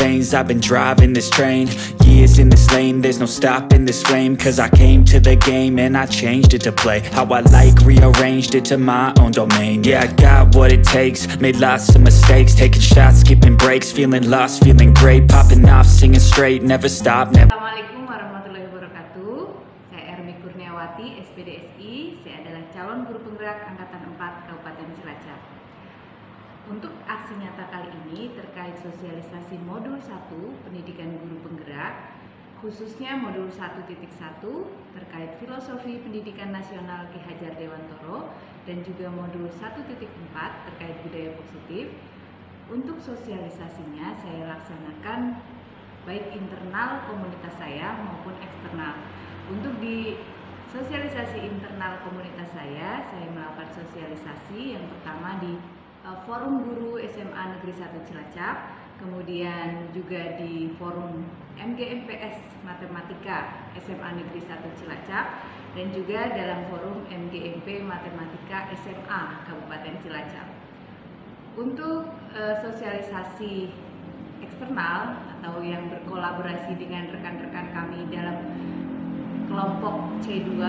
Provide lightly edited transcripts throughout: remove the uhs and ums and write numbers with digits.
veins, I've been driving this train. Years in this lane, there's no stopping this flame. Cause I came to the game and I changed it to play how I like, rearranged it to my own domain. Yeah, I got what it takes, made lots of mistakes, taking shots, skipping breaks, feeling lost, feeling great, popping off, singing straight, never stop, never. Assalamualaikum warahmatullahi wabarakatuh. Saya Ermi Kurniawati, SPDSI. Saya adalah calon guru penggerak Angkatan 4 Kabupaten Cilacap. Untuk aksi nyata kali ini terkait sosialisasi modul 1 pendidikan guru penggerak, khususnya modul 1.1 terkait filosofi pendidikan nasional Ki Hajar Dewantoro dan juga modul 1.4 terkait budaya positif. Untuk sosialisasinya saya laksanakan baik internal komunitas saya maupun eksternal. Untuk di sosialisasi internal komunitas saya melakukan sosialisasi yang pertama di Forum Guru SMA Negeri 1 Cilacap, kemudian juga di Forum MGMPS Matematika SMA Negeri 1 Cilacap, dan juga dalam Forum MGMP Matematika SMA Kabupaten Cilacap. Untuk sosialisasi eksternal atau yang berkolaborasi dengan rekan-rekan kami dalam kelompok C2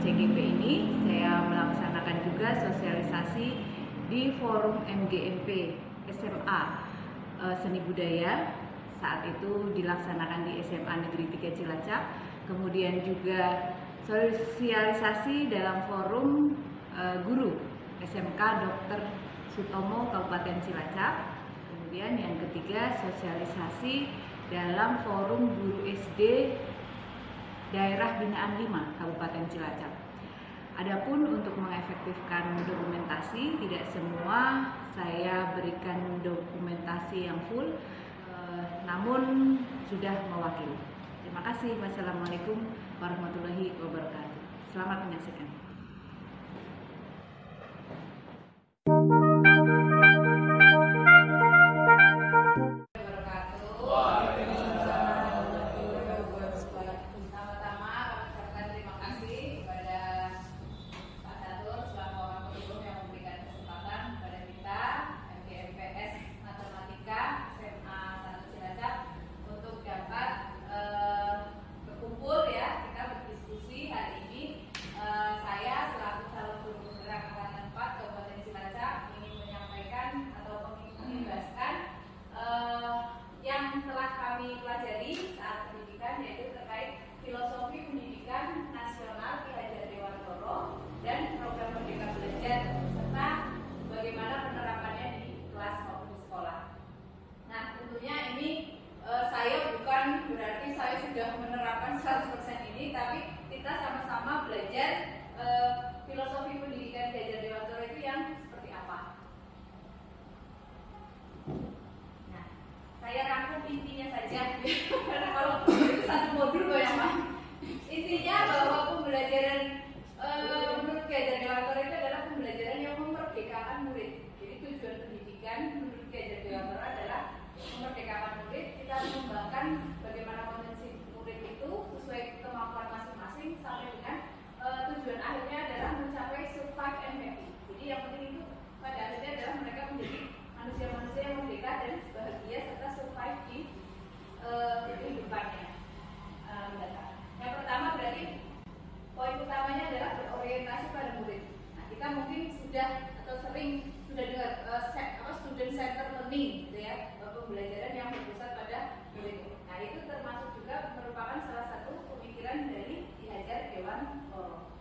CGP ini, saya melaksanakan juga sosialisasi di Forum MGMP SMA Seni Budaya. Saat itu dilaksanakan di SMA Negeri 3 Cilacap. Kemudian juga sosialisasi dalam Forum Guru SMK Dr. Sutomo Kabupaten Cilacap. Kemudian yang ketiga, sosialisasi dalam Forum Guru SD Daerah Binaan 5 Kabupaten Cilacap. Adapun untuk mengefektifkan dokumentasi, tidak semua saya berikan dokumentasi yang full, namun sudah mewakili. Terima kasih. Wassalamualaikum warahmatullahi wabarakatuh. Selamat menyaksikan. Filosofi pendidikan nasional Ki Hajar Dewantoro dan program Merdeka Belajar serta bagaimana penerapannya di kelas maupun di sekolah. Nah, tentunya ini saya bukan berarti saya sudah menerapkan 100% ini, tapi kita sama-sama belajar filosofi pendidikan Ki Hajar Dewantoro itu yang seperti apa. Nah, saya rangkum intinya saja karena kalau itu satu modul banyak. Intinya bahwa pembelajaran menurut Ki Hajar Dewantoro itu adalah pembelajaran yang memerdekakan murid. Jadi tujuan pendidikan menurut Ki Hajar Dewantoro adalah memerdekakan murid. Kita mengembangkan bagaimana potensi murid itu sesuai kemampuan masing-masing sampai dengan tujuan akhirnya adalah mencapai survive and happy. Jadi yang penting itu pada akhirnya adalah mereka menjadi manusia-manusia yang merdeka dan bahagia serta survive di kehidupannya mendatang. Yang pertama berarti poin utamanya adalah berorientasi pada murid. Nah, kita mungkin sudah atau sering sudah dengar student center learning, gitu ya, pembelajaran yang berpusat pada murid. Nah, itu termasuk juga merupakan salah satu pemikiran dari Ki Hajar Dewantoro,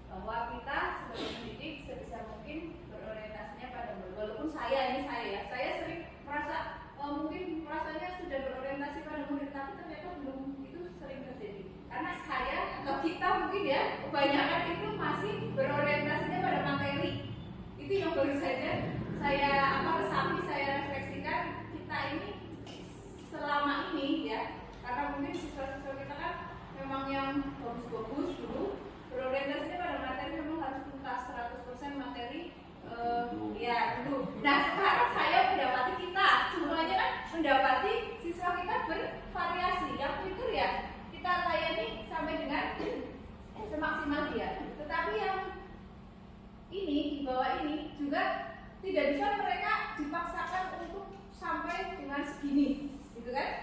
bahwa kita sebagai pendidik sebisa mungkin berorientasinya pada murid. Walaupun saya sering merasa mungkin rasanya sudah berorientasi pada murid, tapi ternyata belum, itu sering terjadi. Karena saya atau kita mungkin ya kebanyakan itu masih berorientasinya pada materi. Itu yang baru saja saya resapi, saya refleksikan kita ini selama ini ya, karena mungkin siswa-siswa kita kan memang yang bagus-bagus dulu berorientasinya pada materi, memang harus tuntas 100% materi ya dulu. Nah, sekarang saya mendapati kita semuanya kan mendapati siswa kita bervariasi, yang pintar ya kita layani sampai dengan semaksimal dia. Tetapi yang ini di bawah ini juga tidak bisa mereka dipaksakan untuk sampai dengan segini, gitu kan?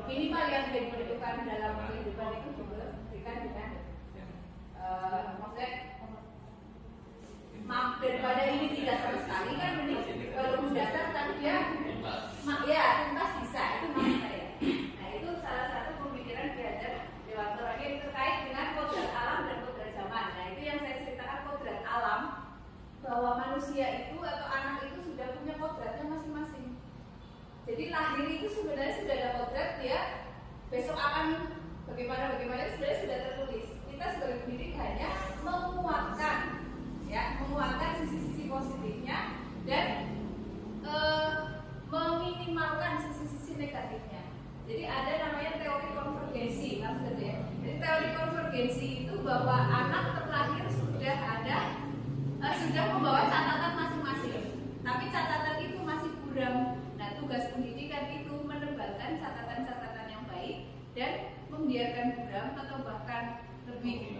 minimal yang dibutuhkan dalam kehidupan itu diberikan dengan maksudnya daripada ini tidak sama sekali kan mending walaupun dasar tapi dia ya tuntas bisa itu maksud saya. Nah itu salah satu pemikiran Ki Hajar Dewantoro ini terkait dengan kodrat alam dan kodrat zaman. Nah itu yang saya ceritakan kodrat alam bahwa manusia itu atau anak itu sudah punya kodratnya masing-masing. Jadi lahir itu sebenarnya sudah ada kodrat dia besok akan bagaimana itu sebenarnya sudah tertulis. Kita sebagai pendidik hanya menguatkan sisi-sisi positifnya dan meminimalkan sisi-sisi negatifnya. Jadi ada namanya teori konvergensi maksudnya. Jadi teori konvergensi itu bahwa anak terlahir sudah membawa catatan masing-masing. Tapi catatan itu masih kurang. Nah, tugas pendidikan itu menebalkan catatan-catatan yang baik dan membiarkan buram atau bahkan lebih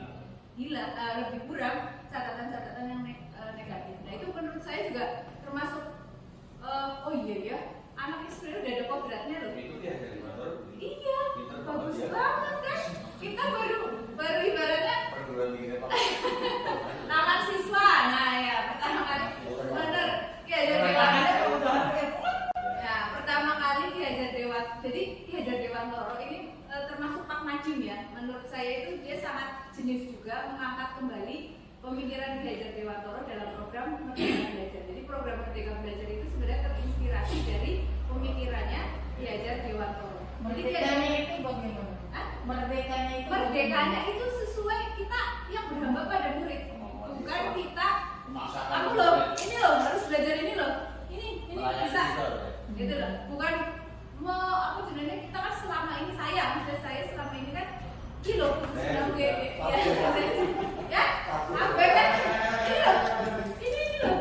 kurang catatan-catatan yang negatif. Nah, itu menurut saya juga termasuk oh iya ya, anak itu sebenarnya udah ada kodratnya loh. Itu dia dari motor. Iya, bagus banget kan. Kita baru ibaratnya taman siswa. Nah ya, pertama kali bener Ki Hajar Dewantoro. Nah, pertama kali Ki Hajar Dewantoro. Jadi Ki Hajar Dewantoro ini termasuk Pak Nadiem ya. Menurut saya itu dia sangat jenius juga mengangkat kembali pemikiran Ki Hajar Dewantoro dalam program Merdeka Belajar. Jadi program Merdeka Belajar itu sebenarnya terinspirasi dari pemikirannya Ki Hajar Dewantoro. Merdekanya itu bagaimana? Merdekanya itu sesuai kita yang berhamba pada murid. Bukan kita kamu loh, ini loh harus belajar ini loh. Ini bisa. Gitu loh. Bukan aku sebenarnya kita kan selama ini saya selama ini kan kilo sedang ya apa kan ini loh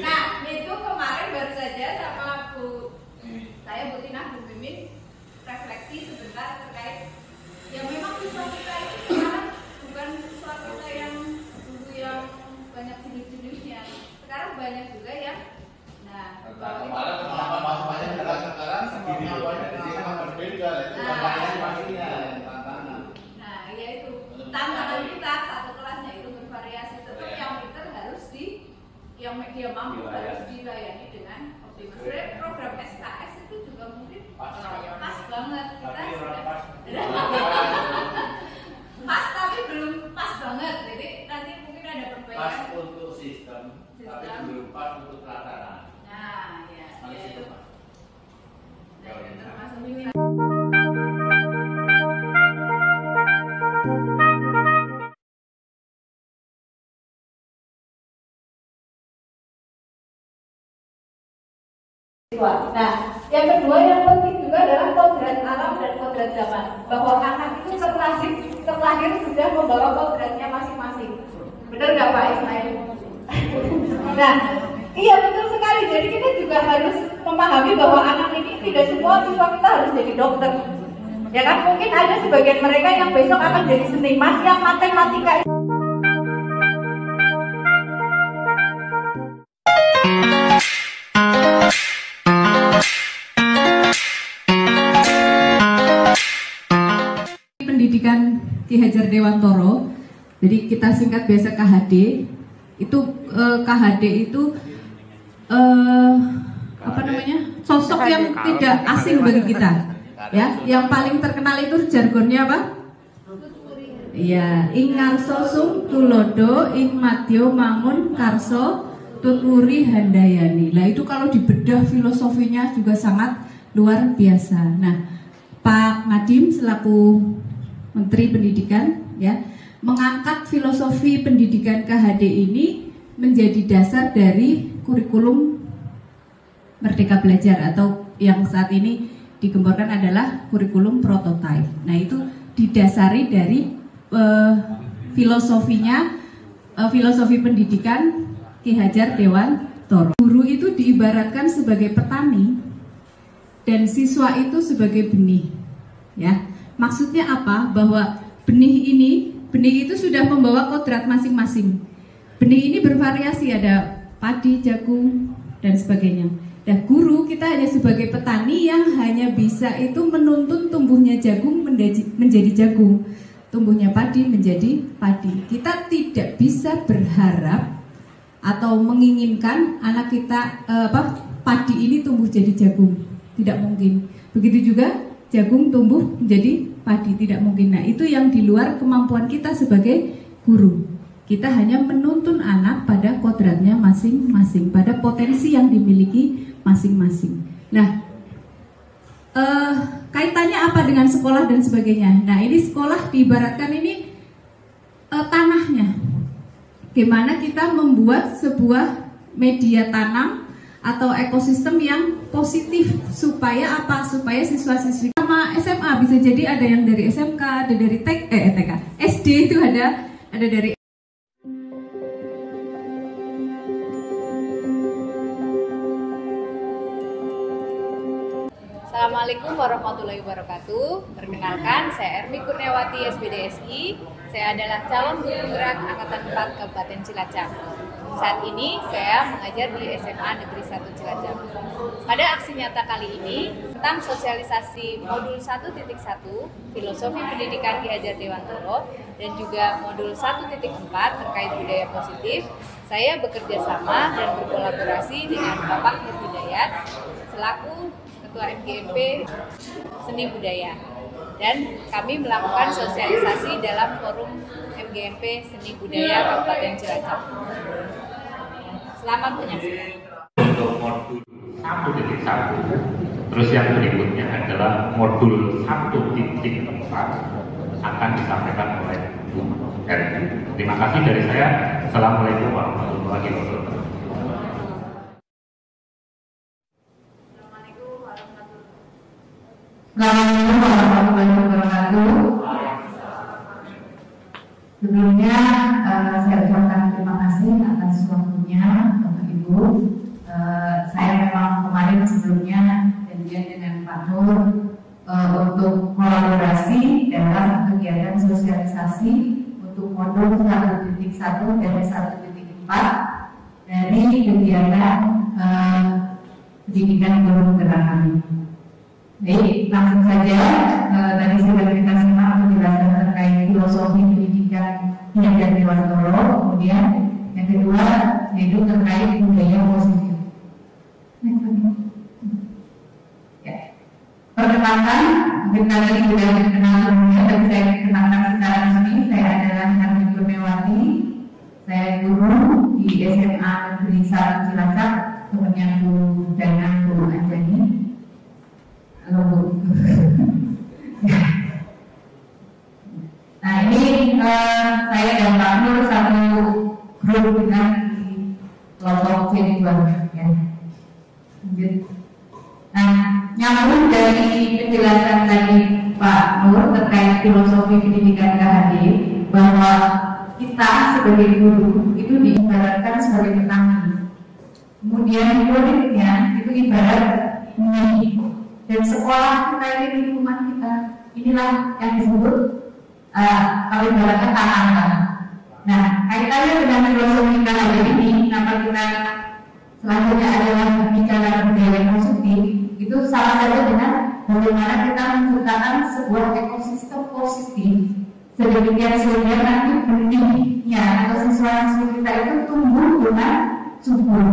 nah itu kemarin baru saja sama Bu Tina Bu Mimin refleksi sebentar terkait ya memang siswa kita itu sekarang bukan siswa kita yang dulu yang banyak jenis-jenisnya, sekarang banyak juga yang ya itu tantangan kita satu kelasnya itu bervariasi, tetap yang pintar harus yang dia mampu harus dilayani dengan optimal. Sebenarnya program SKS itu juga mungkin pas banget kita pas tapi belum pas banget, jadi nanti mungkin ada perbaikan pas untuk sistem. Tapi belum pas untuk pelaksanaan. Nah, ya itu. Nah, termasuk ini. Nah, yang kedua yang penting juga adalah kodrat alam dan kodrat zaman. Bahwa anak itu terlahir sudah membawa kodratnya masing-masing. Benar nggak Pak Ismail? Nah, iya betul sekali. Jadi kita juga harus memahami bahwa anak ini tidak semua siswa kita harus jadi dokter. Ya kan mungkin ada sebagian mereka yang besok akan jadi seniman, yang matematika. Pendidikan Ki Hajar Dewantoro, jadi kita singkat biasa KHD. Itu KHD itu apa namanya, sosok yang tidak asing bagi kita, ya. Yang paling terkenal itu jargonnya apa? Iya, ing ngarso sum tulodo, ing madya mangun karso tuturi handayani. Lah itu kalau dibedah filosofinya juga sangat luar biasa. Nah, Pak Nadiem selaku Menteri Pendidikan ya mengangkat filosofi pendidikan KHD ini menjadi dasar dari kurikulum Merdeka Belajar atau yang saat ini digemborkan adalah kurikulum prototype. Nah itu didasari dari filosofi pendidikan Ki Hajar Dewantoro. Guru itu diibaratkan sebagai petani dan siswa itu sebagai benih. Ya, maksudnya apa? Bahwa benih itu sudah membawa kodrat masing-masing. Benih ini bervariasi, ada padi, jagung, dan sebagainya. Nah, guru kita hanya sebagai petani yang hanya bisa itu menuntun tumbuhnya jagung menjadi jagung, tumbuhnya padi menjadi padi. Kita tidak bisa berharap atau menginginkan anak kita padi ini tumbuh jadi jagung, tidak mungkin. Begitu juga jagung tumbuh menjadi padi, tidak mungkin. Nah, itu yang di luar kemampuan kita sebagai guru. Kita hanya menuntun anak pada kodratnya masing-masing, pada potensi yang dimiliki masing-masing. Nah, kaitannya apa dengan sekolah dan sebagainya? Nah, ini sekolah diibaratkan ini tanahnya. Gimana kita membuat sebuah media tanam atau ekosistem yang positif supaya apa? Supaya siswa-siswi sama SMA, bisa jadi ada yang dari SMK, ada dari TK, SD itu ada dari. Assalamualaikum warahmatullahi wabarakatuh. Perkenalkan, saya Ermi Kurniawati, SPDSI. Saya adalah calon guru penggerak Angkatan 4 Kabupaten Cilacap. Saat ini saya mengajar di SMA Negeri 1 Cilacap. Pada aksi nyata kali ini tentang sosialisasi modul 1.1 Filosofi Pendidikan Ki Hajar Dewantoro dan juga modul 1.4 terkait budaya positif, saya bekerja sama dan berkolaborasi dengan Bapak Nur Hidayat selaku Ketua MGMP Seni Budaya, dan kami melakukan sosialisasi dalam forum MGMP Seni Budaya Kabupaten Cilacap. Selamat menyaksikan. Untuk modul 1.1, terus yang berikutnya adalah modul 1.4 akan disampaikan oleh Bu Ermi. Terima kasih dari saya. Assalamualaikum warahmatullahi wabarakatuh. Assalamualaikum warahmatullahi wabarakatuh. Sebelumnya saya ucapkan terima kasih atas waktunya Bapak Ibu. Saya memang kemarin sebelumnya janjian dengan Pak Nur untuk kolaborasi dalam kegiatan sosialisasi untuk modul 1.1 dan 1.4 dari kegiatan pendidikan guru penggerak kami. Baik, langsung saja. Tadi sudah kita simak penjelasan terkait filosofi pendidikan Ki Hajar Dewantoro. Kemudian yang kedua yaitu terkait budaya positif. Ya. Perkenalkan, mungkin kalian sudah kenal sebelumnya, tapi saya kenalkan secara resmi. Saya adalah Ermi Kurniawati. Saya guru di SMA Negeri 1 Cilacap, temannya Bu Dana, Bu Anjani. Halo Bu. Nah, ini saya dan Pak Nur satu grup dengan di kelompok C2 ya. Nah, nyambung dari penjelasan tadi Pak Nur terkait filosofi pendidikan KHD, bahwa kita sebagai guru itu diibaratkan sebagai petani. Kemudian muridnya itu ibarat ini. Dan sekolah kita ini, lingkungan kita, inilah yang disebut kalau ibaratnya tanah. Nah, kaitannya dengan filosofi KHD ini, kenapa kita selanjutnya adalah bicara budaya positif, itu salah satu dengan bagaimana kita menciptakan sebuah ekosistem positif sedemikian sehingga nanti benihnya atau siswa-siswi kita itu tumbuh dengan subur,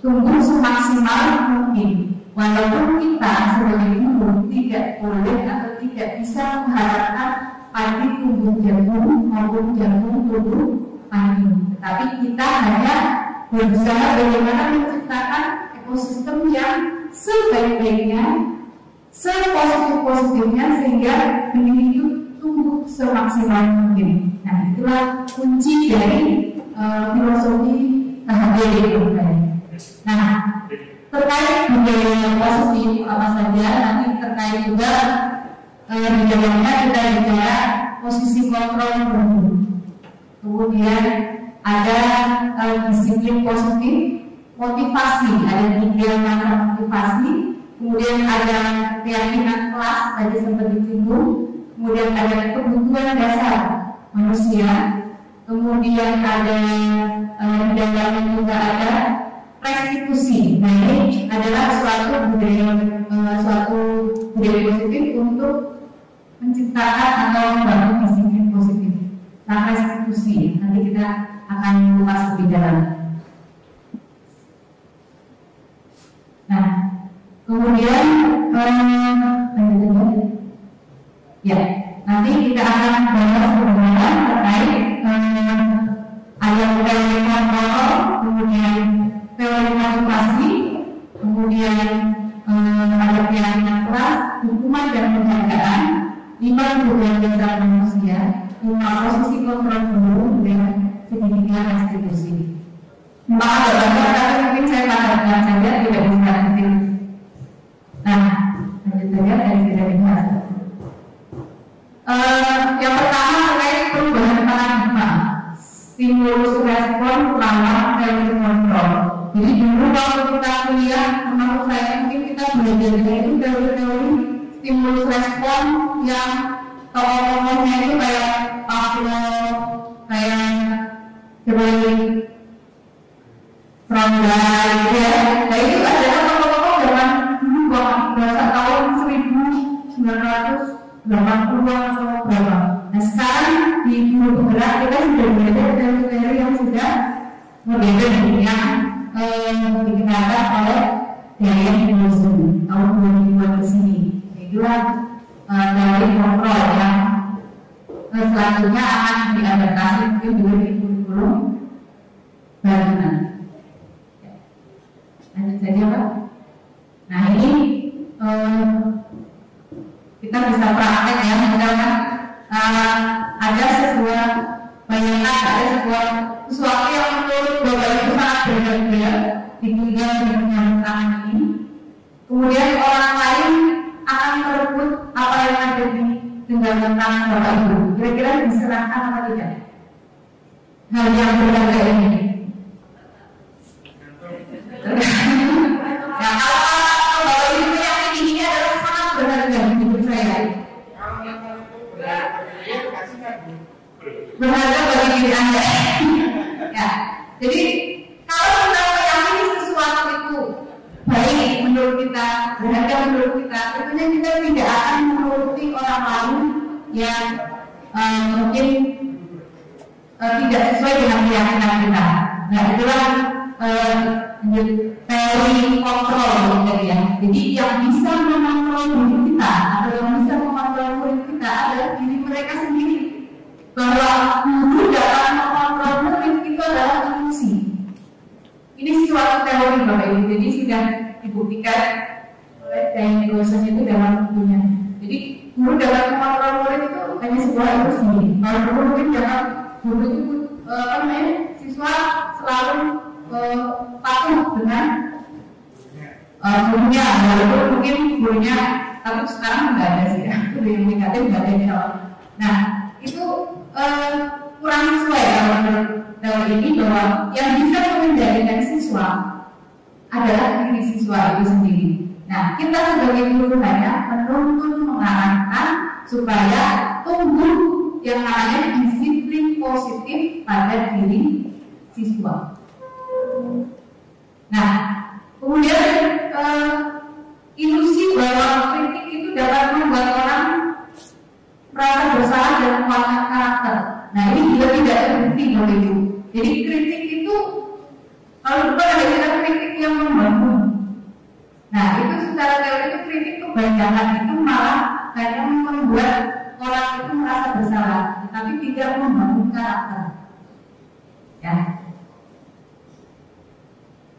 tumbuh semaksimal mungkin. Walaupun kita sebagai guru tidak boleh atau tidak bisa mengharapkan padi tumbuh jagung maupun jagung tumbuh padi, tetapi kita hanya berusaha bagaimana menciptakan ekosistem yang sebaik-baiknya, sepositif-positifnya sehingga benih itu tumbuh semaksimal mungkin. Nah, itulah kunci dari filosofi KHD itu. Nah, terkait budaya positif apa saja, nanti terkait juga di dalamnya kita bicara posisi kontrol guru. Kemudian ada disiplin positif, motivasi, ada 3 macam motivasi. Kemudian ada keyakinan kelas, tadi sempat disinggung. Kemudian ada kebutuhan dasar manusia. Kemudian ada di dalamnya juga ada restitusi. Nah, ini adalah suatu budaya positif untuk menciptakan atau membangun disiplin positif. Nah, restitusi nanti kita akan kupas lebih dalam. Nah, kemudian ya, nanti kita akan bahas beberapa terkait ayat teori kontrol, kemudian teori motivasi, kemudian ada keyakinan keras, hukuman dan penghargaan, 5 budaya dasar manusia, 5 posisi kontrol guru dan segitiga restitusi. Maaf banyak, tapi mungkin saya padatkan saja, tidak bisa nanti. Nah, lanjut saja dari tidak dibahas. Yang pertama terkait perubahan paradigma, stimulus respon lawan teori kontrol. Jadi dulu waktu kita kuliah, menurut saya mungkin kita belajar itu teori-teori stimulus respon yang tokoh-tokohnya itu kayak Pavlov, kayak Frondai, ya. Nah itu adalah tokoh-tokoh zaman dulu bahasa tahun 1980 atau berapa. Nah sekarang di guru penggerak kita sudah belajar teori-teori yang sudah modern yang dikenakan oleh Diane Wilson tahun 2002 ke sini. Itulah teori kontrol yang selanjutnya akan diadaptasi mungkin juga di kurikulum barunan. Lanjut saja Pak. Nah ini kita bisa praktek ya, misalkan ada sebuah bayangan, ada sesuatu yang menurut Bapak itu sangat berbeda ditinggal di penyampaian ini. Kemudian orang lain akan merebut apa yang ada di genggaman tangan Bapak Ibu. Kira-kira diserahkan apa tidak? Hal yang berharga ini. Nah, kalau Bapak Ibu yang ini adalah sangat berharga menurut saya. Berharga bagi diri Anda. Ya, jadi kalau kita meyakini sesuatu itu baik menurut kita, berharga menurut kita, tentunya kita tidak akan menuruti orang lain yang mungkin tidak sesuai dengan keyakinan kita. Nah, itulah teori kontrol ya. Jadi yang bisa mengontrol diri kita atau yang bisa mengontrol murid kita adalah diri mereka sendiri. Bahwa guru dapat mengontrol murid itu adalah ilusi. Ini suatu teori Bapak Ibu. Jadi sudah dibuktikan oleh Diane Wilson itu dalam bukunya. Jadi guru dapat mengontrol murid itu hanya sebuah ilusi. Kalau guru mungkin dapat guru itu siswa selalu patuh dengan gurunya, walaupun mungkin gurunya, tapi sekarang nggak ada sih ya, itu yang negatif nggak ada insya Allah. Nah itu kurang sesuai kalau menurut teori ini, bahwa yang bisa mengendalikan siswa adalah diri siswa itu sendiri. Nah kita sebagai guru hanya menuntun, mengarahkan supaya tumbuh yang namanya disiplin positif pada diri siswa. Nah, kemudian ilusi bahwa kritik itu dapat membuat orang merasa bersalah dan menguatkan karakter. Nah, ini juga tidak terbukti oleh itu. Jadi kritik itu kalau bukan ada kita kritik yang membangun. Nah, itu secara teori itu kritik kebanyakan itu malah karena membuat orang itu merasa bersalah, tetapi tidak membangun karakter. Ya.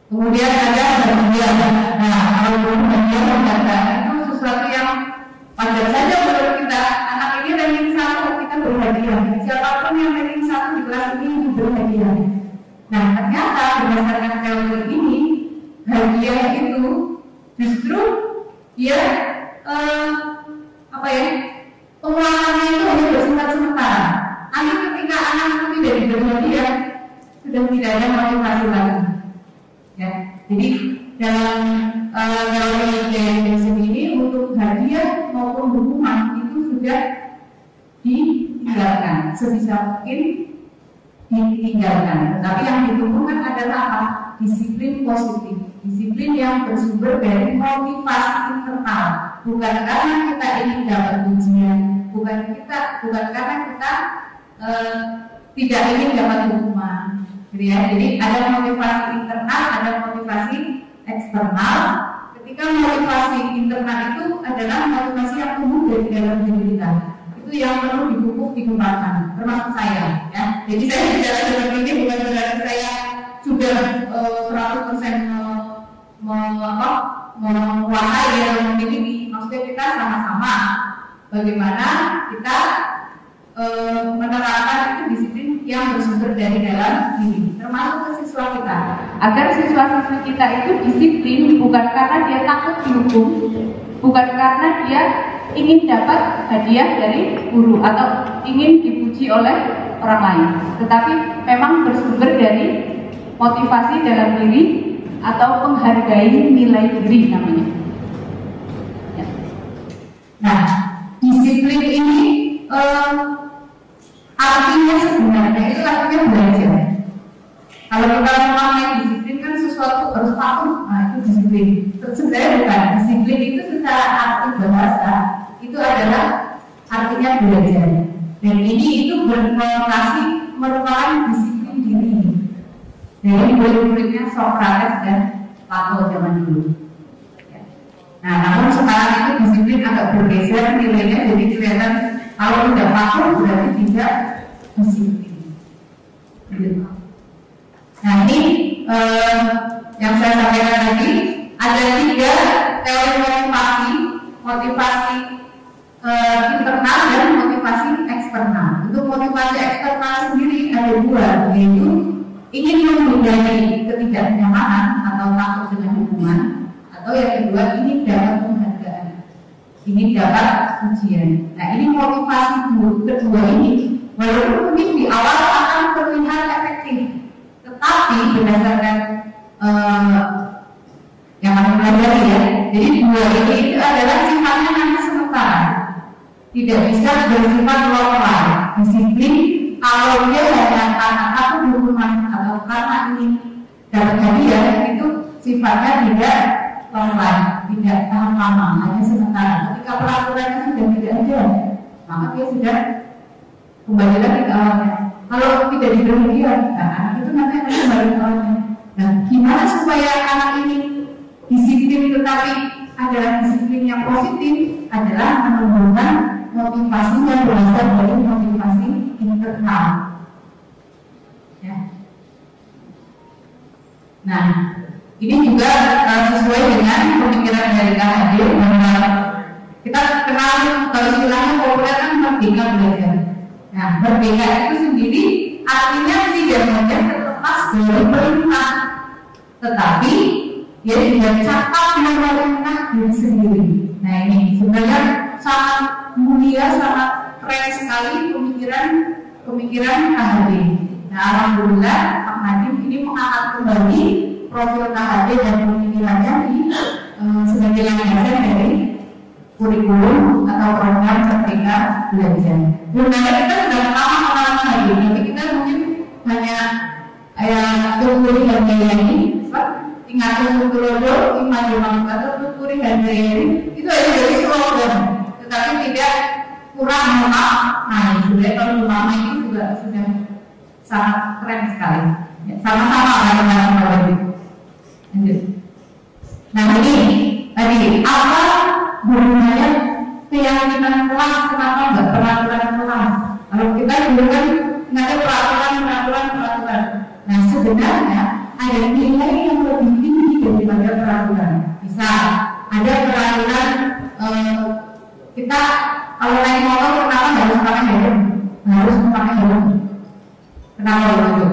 Kemudian ada bagian. Nah, kalau bagian itu sesuatu yang wajar saja menurut kita. Anak ini ranking 1, kita berhadiah. Siapapun yang ranking 1 di kelas ini berhadiah. Nah, ternyata berdasarkan teori ini, hadiah itu justru dia pengulangannya itu hanya bersifat sementara. Nanti ketika anak itu tidak diberi hadiah, sudah tidak ada motivasi lagi. Ya, jadi dalam teori Diane Wilson ini untuk hadiah maupun hukuman itu sudah ditinggalkan, sebisa mungkin ditinggalkan. Tapi yang ditumbuhkan adalah apa? disiplin positif, disiplin yang bersumber dari motivasi internal, bukan karena kita ingin dapat ujian, bukan karena kita tidak ingin dapat hukuman, gitu ya. Jadi ada motivasi internal, ada motivasi eksternal. Ketika motivasi internal itu adalah motivasi yang tumbuh dari dalam diri kita, itu yang perlu dipupuk, dikembangkan, termasuk saya, ya. Jadi saya bicara seperti ini bukan berarti saya sudah 100% menguasai dan memiliki. Maksudnya kita sama-sama bagaimana kita menerapkan itu disiplin yang bersumber dari dalam diri, termasuk ke siswa kita, agar siswa-siswi kita itu disiplin bukan karena dia takut dihukum, bukan karena dia ingin dapat hadiah dari guru atau ingin dipuji oleh orang lain, tetapi memang bersumber dari motivasi dalam diri atau menghargai nilai diri namanya. Ya. Nah, disiplin ini artinya sebenarnya itu artinya belajar. Kalau kita memahami disiplin kan sesuatu harus patuh, nah itu disiplin. Sebenarnya bukan, disiplin itu secara arti bahasa itu adalah artinya belajar. Dan ini itu berkonotasi merupakan disiplin diri. Dari murid-muridnya Socrates dan Plato zaman dulu. Nah, namun sekarang itu disiplin agak bergeser nilainya, jadi kelihatan kalau tidak patuh berarti tidak disiplin. Nah, ini yang saya sampaikan tadi ada 3 teori motivasi internal dan motivasi eksternal. Untuk motivasi eksternal sendiri ada 2, yaitu ingin menghindari ketidaknyamanan atau takut dengan hukuman, atau yang kedua ingin dapat penghargaan, ingin dapat ujian. Nah, ini motivasi kedua ini walaupun mungkin di awal akan terlihat efektif, tetapi berdasarkan yang kami pelajari ya, jadi 2 ini itu adalah sifatnya hanya sementara, tidak bisa bersifat lokal. Disiplin kalau dia hanya karena aku hukuman atau karena ini dapat hadiah, itu sifatnya tidak long-life, tidak tahan lama, hanya sementara. Ketika peraturannya sudah tidak ada, maka dia sudah kembali lagi ke awalnya. Kalau tidak diberi hadiah, anak itu nanti akan kembali ke awalnya. Nah, gimana supaya anak ini disiplin tetapi adalah disiplin yang positif, adalah menumbuhkan motivasi yang berasal dari motivasi internal. Ya. Nah, ini juga sesuai dengan pemikiran dari KHD bahwa kita kenal kalau istilahnya populer kan merdeka belajar. Nah, merdeka itu sendiri artinya tidak hanya terlepas dari perintah, tetapi dia juga cakap dengan perintah diri sendiri. Nah, ini sebenarnya sangat mulia, sangat keren sekali pemikiran KHD. Nah, alhamdulillah Pak Nadiem ini mengangkat kembali profil KHD dan pemikirannya di sebagai landasan dari kurikulum atau program Merdeka Belajar. Sebenarnya kita sudah lama mengenal KHD, tapi kita mungkin hanya tukuri dan gaya ini, tinggal tukurodo, iman atau tukuri dan gaya ini, itu aja dari slogan, tetapi tidak kurang makna. Nah, sebenarnya kalau ulama ini juga sudah sangat keren sekali. Ya, sama-sama orang-orang lanjut. Nah, ini tadi apa hubungannya keyakinan kelas, kenapa enggak peraturan kelas? Kalau kita dulu kan nggak ada peraturan. Nah, sebenarnya ada nilai yang lebih tinggi daripada peraturan. Misal ada peraturan kita kalau naik motor kenapa harus pakai helm? Harus memakai helm. Kenapa begitu?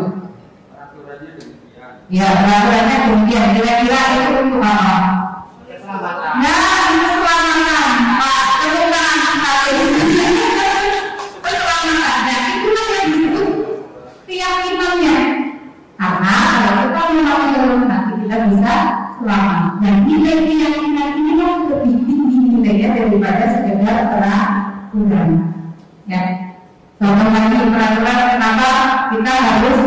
Peraturannya demikian. Ya, peraturannya demikian. Kira-kira itu untuk apa? Keselamatan. Nah, itu keselamatan. Pak, keselamatan. Keselamatan. Nah, itulah yang disebut keyakinannya. Karena kalau kita memakai helm nanti kita bisa selamat. Dan nilai keyakinan ini yang lebih tinggi nilainya daripada sekedar peraturan. Ya. Contoh lagi peraturan kenapa kita harus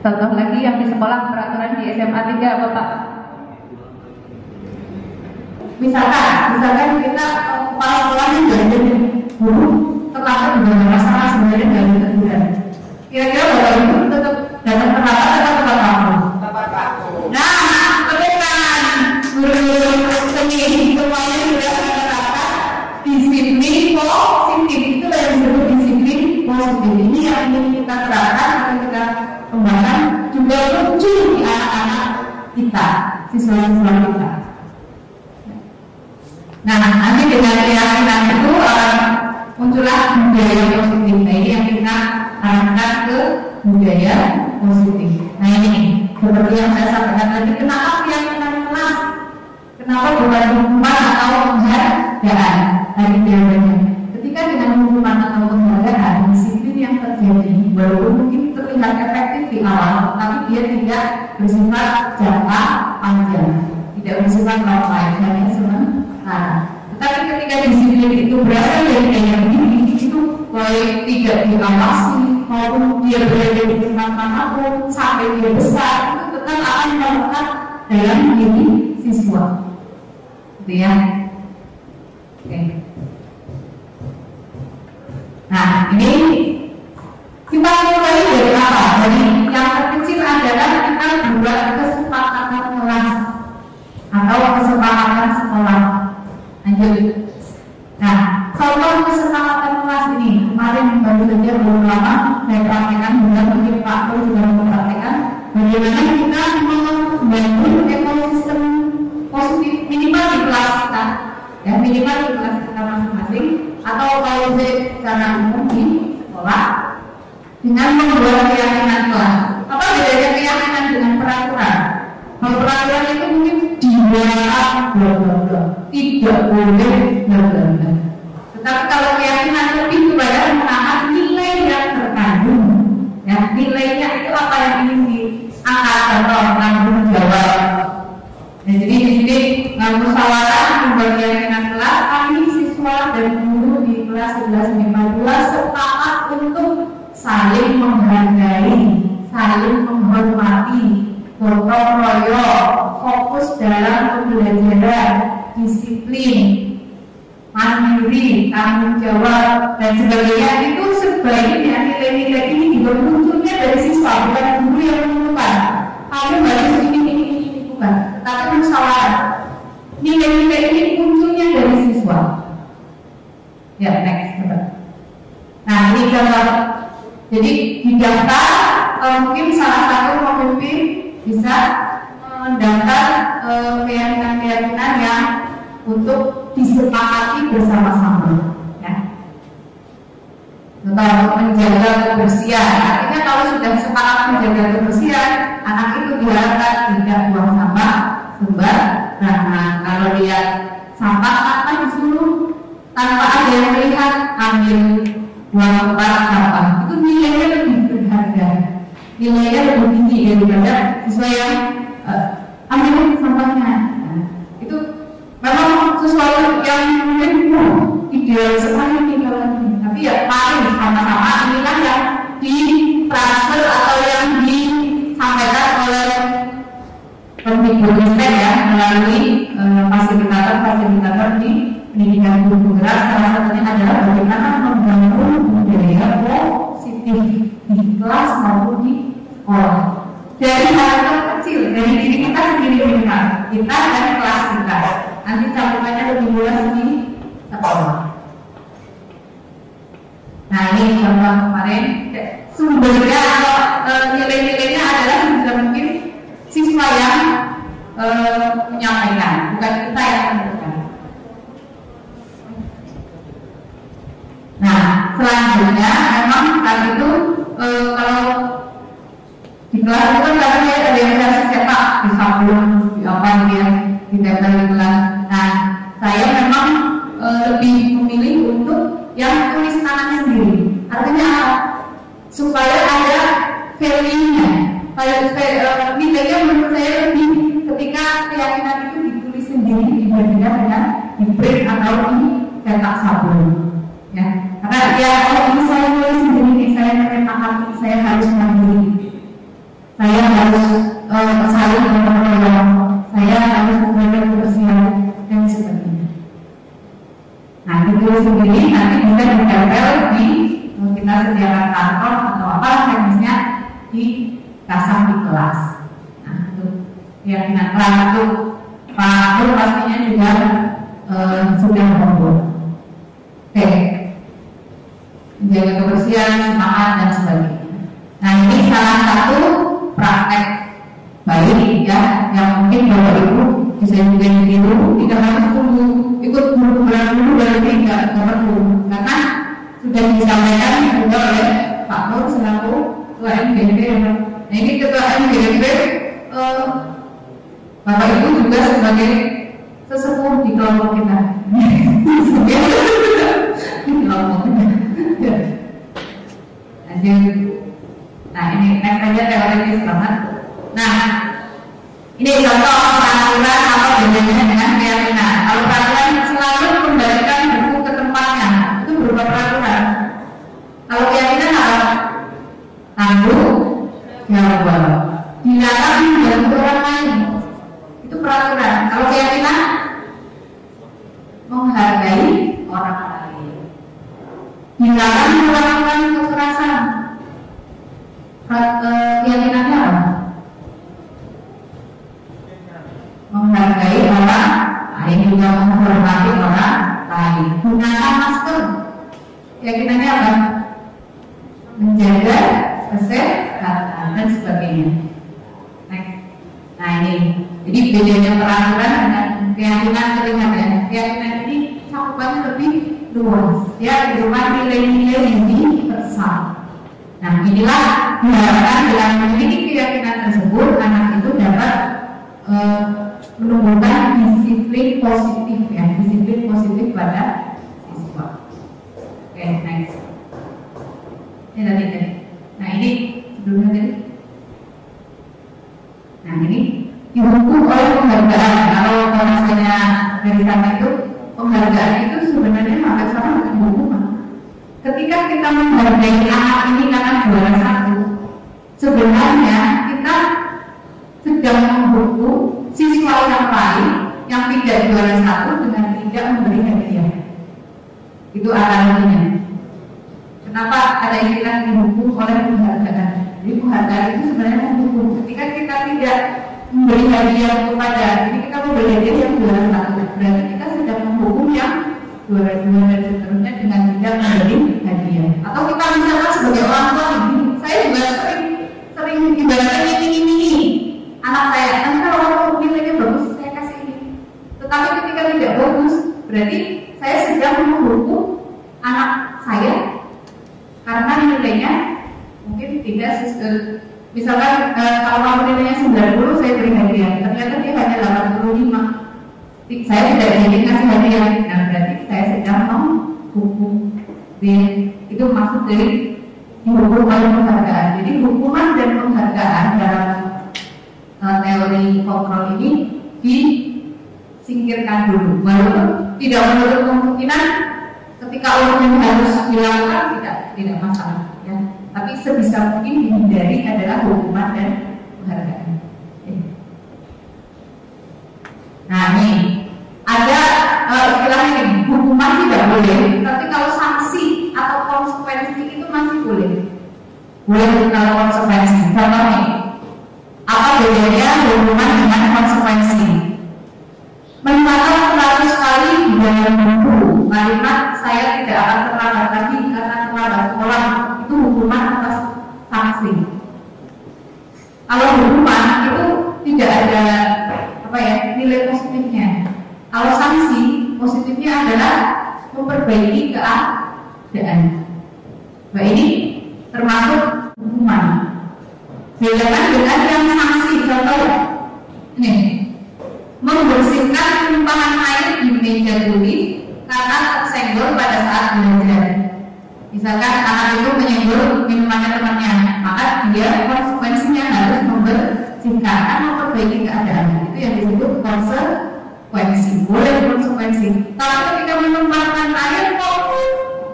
Contoh lagi yang di sekolah, peraturan di SMA 3 Bapak. Misalkan kita kepala sekolahnya jadi guru terlambat juga masalah sebenarnya dari teguran. Kira-kira Bapak Ibu tetap datang terlambat atau tepat waktu? Tepat waktu. Nah, temukan guru seni semuanya sudah menerapkan disiplin positif. Itu yang disebut disiplin positif. Ini yang ingin kita terapkan atau kita kembangkan juga muncul di anak-anak kita, siswa-siswa kita. Nah, nanti dengan keyakinan itu muncullah budaya positif. Nah, ini yang kita arahkan ke budaya positif. Nah, ini seperti yang saya sampaikan tadi, kenapa keyakinan kelas? Kenapa bukan hukuman atau penghargaan? Tadi jawabannya. Ketika dengan hukuman atau penghargaan, disiplin yang terjadi, walaupun mungkin terlihat efektif di awal, tapi dia tidak bersifat jangka panjang, tidak bersifat lama, hanya sementara. Tetapi ketika disiplin itu berasal dari kayak begini, itu baik tidak diawasi maupun dia berada di tempat manapun sampai dia besar, itu tetap akan melekat dalam diri siswa. Gitu ya. Oke. Nah, ini kita mulai dari apa? Dari yang terkecil adalah kita buat kesepakatan kelas atau kesepakatan sekolah. Lanjut. Nah, contoh kesepakatan kelas ini kemarin baru saja belum lama saya praktekkan, mungkin Pak Pur juga mempraktekkan bagaimana kita membangun ekosistem positif minimal di kelas kita, ya minimal di kelas kita masing-masing, atau kalau secara umum di sekolah dengan membuat keyakinan kelas. Apa bedanya keyakinan dengan peraturan? Kalau peraturan itu mungkin dilarang tidak boleh bla. Tetapi kalau keyakinan lebih kepada menahan nilai yang terkandung, ya nilainya itu apa yang ingin diangkat atau tanggung jawab. Nah, jadi di sini musyawarah membuat keyakinan kelas, kami siswa dan guru di kelas 11 12 sepakat untuk saling menghargai, saling menghormati, gotong royong, fokus dalam pembelajaran, disiplin, mandiri, tanggung jawab dan sebagainya. Itu sebaiknya nilai-nilai ini juga munculnya dari siswa, bukan guru yang menentukan kamu harus ini bukan, tapi musyawarah. Nilai-nilai ini munculnya dari siswa. Ya, next. Nah, ini contoh. Jadi di daftar mungkin salah satu pemimpin bisa mendaftar keyakinan-keyakinan yang untuk disepakati bersama-sama, ya. Tentang menjaga kebersihan. Artinya kalau sudah sepakat menjaga kebersihan, anak itu diharapkan tidak buang sampah sembarangan. Kalau lihat sampah apa disuruh tanpa ada yang melihat, ambil buang tempat sampah. Itu nilainya lebih berharga, nilainya lebih tinggi daripada sesuai yang ambil sampahnya. Nah, itu memang sesuatu yang mungkin ideal sekali tinggalan. Tapi ya mari sama-sama inilah yang ditransfer atau yang disampaikan oleh Kemdikbud ya melalui fasilitator di pendidikan guru penggerak. Salah satunya adalah bagaimana membangun budaya positif di kelas maupun di sekolah. Dari hal kecil, dari diri kita sendiri kita dan kelas kita. Nanti campurannya lebih luas di sekolah. Nah, ini contoh kemarin sumbernya atau nilai-nilainya adalah sudah mungkin siswa yang menyampaikan, bukan kita yang menentukan. Nah, selanjutnya memang saat itu kalau di kelas itu kan ada yang harus cetak di sablon, di apa dia ditempel di kelas. Nah, saya memang lebih memilih untuk yang tulis tangan sendiri. Artinya supaya ada value-nya, nilainya menurut saya lebih ketika keyakinan itu ditulis sendiri dibandingkan dengan di print atau di cetak sablon. Ya, karena ya kalau ini saya tulis sendiri, saya meretakkan, saya harus mandiri. saya harus saling menolong, saya harus menjaga kebersihan dan sebagainya. Nah itu sendiri nanti bisa ditempel di kita sediakan kantor atau apa teknisnya dipasang di kelas. Nah itu keyakinan itu Pak Nur pastinya juga sudah membuat. Oke, menjaga kebersihan, semangat dan sebagainya. Nah ini salah satu praktek baik ya yang mungkin Bapak Ibu bisa juga dulu, tidak harus tunggu ikut berbulan dulu baru tidak perlu, karena sudah disampaikan juga oleh Pak Nur selaku Ketua MGP. Nah ini Ketua MGP Bapak Ibu juga sebagai sesepuh di kelompok kita. Di kelompok kita. Lanjut. Nah ini next aja teoritis banget. Nah ini contoh peraturan atau bedanya dengan keyakinan. Kalau peraturan selalu kembalikan buku ke tempatnya, itu berupa peraturan. Kalau keyakinan apa? Tangguh jawab. Dilarang membantu orang lain, itu peraturan. Kalau keyakinan menghargai orang lain. Dilarang melakukan kekerasan. Keyakinannya apa? Menghargai orang lain, juga menghormati orang lain. Gunakan masker. Keyakinannya apa? Menjaga kesehatan dan sebagainya. Next. Nah ini, jadi bedanya peraturan dengan keyakinan terlihat ya. Keyakinan ini cakupannya lebih luas. Ya, di rumah nilai-nilai universal. Nah inilah diharapkan dengan memiliki keyakinan tersebut anak itu dapat menumbuhkan disiplin positif ya, disiplin positif pada siswa. Oke, next. Ini tadi. Nah ini sebelumnya tadi. Nah ini dihukum oleh penghargaan. Kalau misalnya dari sana itu penghargaan itu sebenarnya hampir sama dengan hukuman. Ketika kita menghargai anak ini karena juara satu, sebenarnya kita sedang menghukum siswa yang lain yang tidak juara satu dengan tidak memberi hadiah. Itu artinya. Kenapa ada istilah dihukum oleh penghargaan? Jadi penghargaan itu sebenarnya menghukum. Ketika kita tidak memberi hadiah kepada, jadi kita memberi hadiah yang juara satu, berarti kita sedang menghukum yang juara dua dan seterusnya dengan tidak memberi hadiah. Atau kita misalkan sebagai orang tua, saya juga sering ibaratnya ini anak saya, nanti kalau orang nilainya bagus saya kasih ini. Tetapi ketika tidak bagus, berarti saya sedang menghukum anak saya karena nilainya mungkin tidak misalkan kalau kamu nilainya 90 saya beri hadiah, ternyata dia hanya 85. Saya tidak ingin kasih hadiah, nah berarti saya sedang menghukum. Itu maksud dari dihukum oleh penghargaan. Jadi hukuman dan penghargaan dalam teori kontrol ini disingkirkan dulu. Walaupun tidak menutup kemungkinan ketika orang yang harus dilakukan tidak masalah, ya. Tapi sebisa mungkin dihindari adalah hukuman dan penghargaan. Nah ini ada istilahnya ini, hukuman tidak boleh, tapi kalau sanksi atau konsekuensi itu masih boleh. Boleh kalau konsekuensi. Contohnya, apa bedanya hukuman dengan konsekuensi? Mencatat 100 kali di dalam buku kalimat saya tidak akan terlambat lagi karena terlambat sekolah, itu hukuman atas sanksi. Kalau hukuman itu tidak ada nilai positifnya. Kalau sanksi positifnya adalah memperbaiki keadaan. Nah ini termasuk hukuman. Bedakan dengan yang sanksi, contoh ini membersihkan tumpahan air di meja tulis karena tersenggol pada saat belajar. Misalkan anak itu menyenggol minuman temannya, maka dia konsekuensinya harus membersihkan atau memperbaiki keadaan. Itu yang disebut konsekuensi. Boleh konsekuensi. Kalau ketika menumpahkan air kok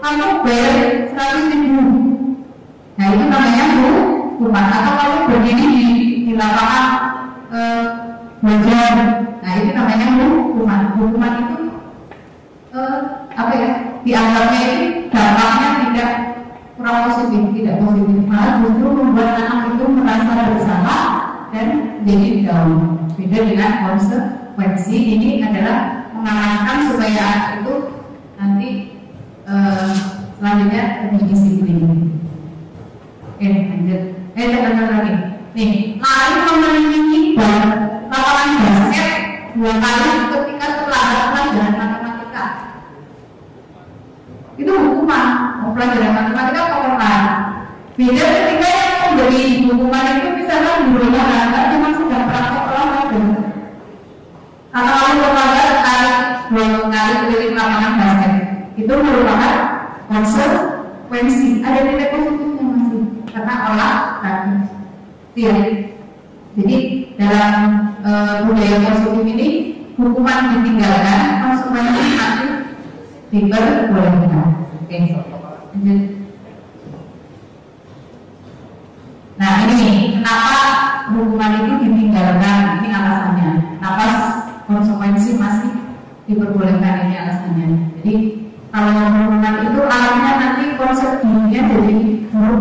kamu bayar 100.000, nah itu namanya hukuman. Atau kamu berdiri di di lapangan belajar. Nah itu namanya hukuman. Hukuman itu apa ya? Dianggapnya itu dampaknya tidak kurang positif, tidak positif, malah justru membuat anak itu merasa bersalah dan jadi down. Beda dengan konsekuensi, ini adalah mengarahkan supaya anak itu nanti selanjutnya lebih disiplin. Oke, lanjut. Teman-teman lagi. Nih, lari memenuhi lapangan basket 2 kali ketika terlambat pelajaran matematika. Itu hukuman. Pelajaran matematika pokoknya. Beda ketika yang memberi hukuman itu misalnya gurunya nggak cuma sedang praktek olahraga. Atau olahraga tarik 2 kali keliling lapangan basket. Itu merupakan konsekuensi. Ada nilai positifnya masih karena olahraga. Ya. Jadi dalam budaya positif ini hukuman ditinggalkan, konsekuensi masih diperbolehkan. Oke. Nah ini kenapa hukuman itu ditinggalkan? Ini alasannya. Kenapa konsekuensi masih diperbolehkan? Ini alasannya. Jadi kalau hukuman itu alatnya nanti konsep dirinya jadi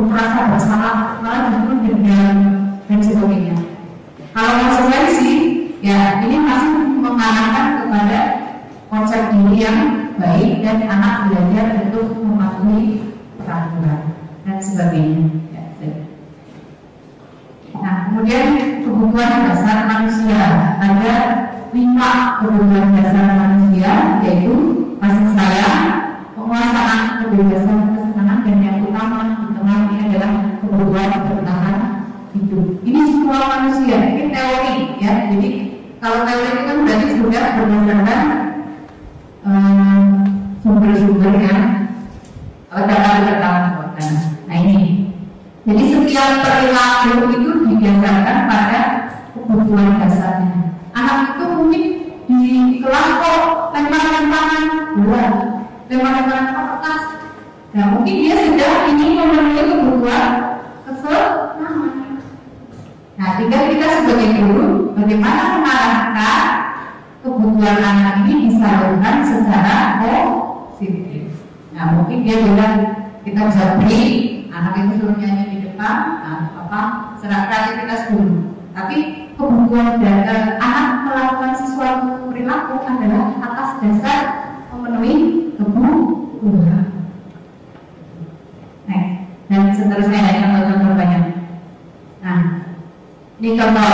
merasa bersalah, malah justru dendam dan sebagainya. Kalau konsekuensi, ya ini masih mengarahkan kepada konsep diri yang baik dan anak belajar untuk mematuhi peraturan dan sebagainya. Ya, nah, kemudian kebutuhan dasar manusia, ada 5 kebutuhan dasar manusia, yaitu kasih sayang, penguasaan kebebasan kesenangan, dan yang utama di tengah ini adalah kebutuhan bertahan hidup. Ini semua manusia, ini teori ya. Jadi kalau teori itu kan berarti sudah berdasarkan sumber-sumber yang dapat. Nah ini, jadi setiap perilaku itu didasarkan pada kebutuhan dasarnya. Anak itu mungkin di kelas kok lempar-lemparan bola, lempar-lemparan kertas. Nah mungkin dia sudah ingin memenuhi kebutuhan kesenangan. Nah tinggal kita sebagai guru bagaimana mengarahkan kebutuhan anak ini disalurkan secara positif. Nah mungkin dia bilang kita bisa beri anak itu suruh nyanyi di depan, serah kreativitas dulu. Tapi kebutuhan anak melakukan sesuatu perilaku adalah atas dasar memenuhi kebutuhan. Nah, dan seterusnya ada contoh-contoh banyak. Nah, ini contoh.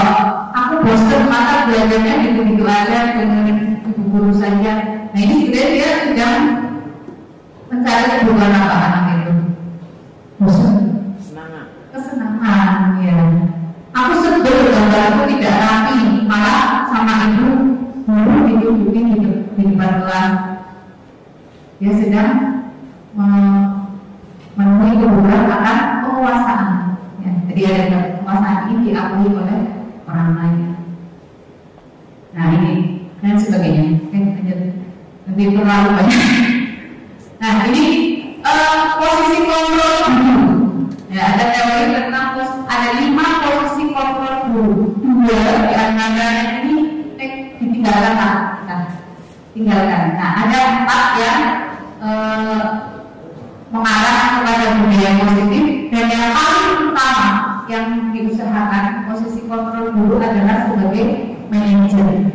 Aku bosan mata belajarnya gitu-gitu aja dengan ibu guru saja. Nah ini sebenarnya dia sedang mencari kebutuhan apa anak itu? Bosan. Kesenangan, ya. Aku sebel gambarku tidak rapi, malah sama ibu guru ditunjukin di depan kelas. Dia sedang memenuhi kebutuhan akan penguasaan. Ya, jadi ada penguasaan ini diakui oleh orang lain. Nah ini dan sebagainya. Oke, lanjut. Nanti terlalu banyak. Nah ini posisi kontrol guru. Ya ada teori tentang ada 5 posisi kontrol guru. 2 di antaranya ini ditinggalkan. Nah ada 4 yang mengarah kepada budaya positif, dan yang paling utama yang diusahakan posisi kontrol guru adalah sebagai manajer.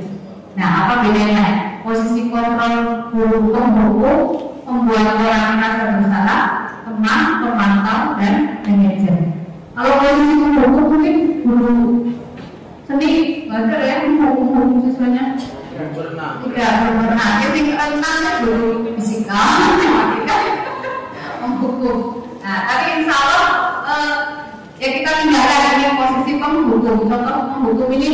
Nah, apa bedanya? Posisi kontrol guru pemhukum, membuat orang merasa bersalah, teman, pemantau, dan manajer. Kalau posisi pemhukum mungkin guru seni, ada ya hukum siswanya tidak berwarna. Ketika enaknya guru fisika, menghukum. Nah, tapi insya Allah ya kita tinggalkan ini posisi penghukum. Contoh penghukum ini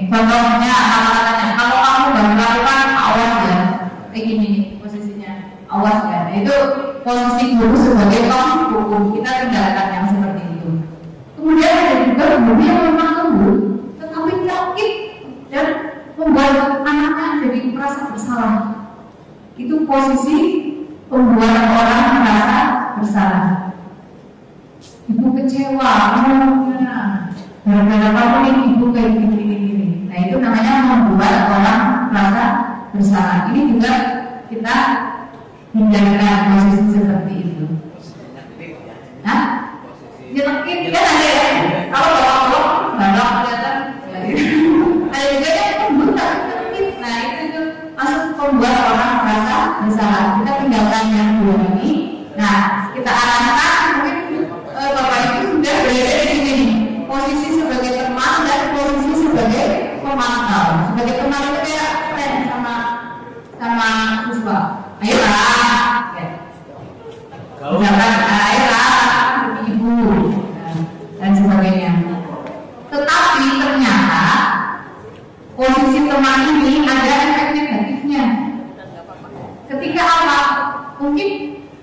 contohnya kata-katanya, kalau kamu baru melakukan awas ya, kayak gini nih posisinya, awas ya. Nah, itu posisi guru sebagai penghukum. Kita tinggalkan yang seperti itu. Kemudian ada juga guru yang memang lembut tetapi nyokit dan membuat anaknya jadi merasa bersalah. Itu posisi membuat orang merasa bersalah. Ibu kecewa, gara-gara bersama. Ini juga kita hindarkan posisi seperti itu. Nah, nyelekin dia ada ya. Kalau bawa balok kelihatan. Ada juga yang membuat nyelekin. Nah itu masuk membuat orang merasa bersalah. Kita tinggalkan yang dua ini. Nah, kita arahkan mungkin Bapak Ibu sudah berada di sini. Posisi sebagai teman dan posisi sebagai pemantau. Sebagai teman itu kayak friend sama siswa. Ayolah, ya. Misalkan ayolah, ibu dan sebagainya. Tetapi ternyata posisi teman ini ada efek negatifnya. Ketika apa? Mungkin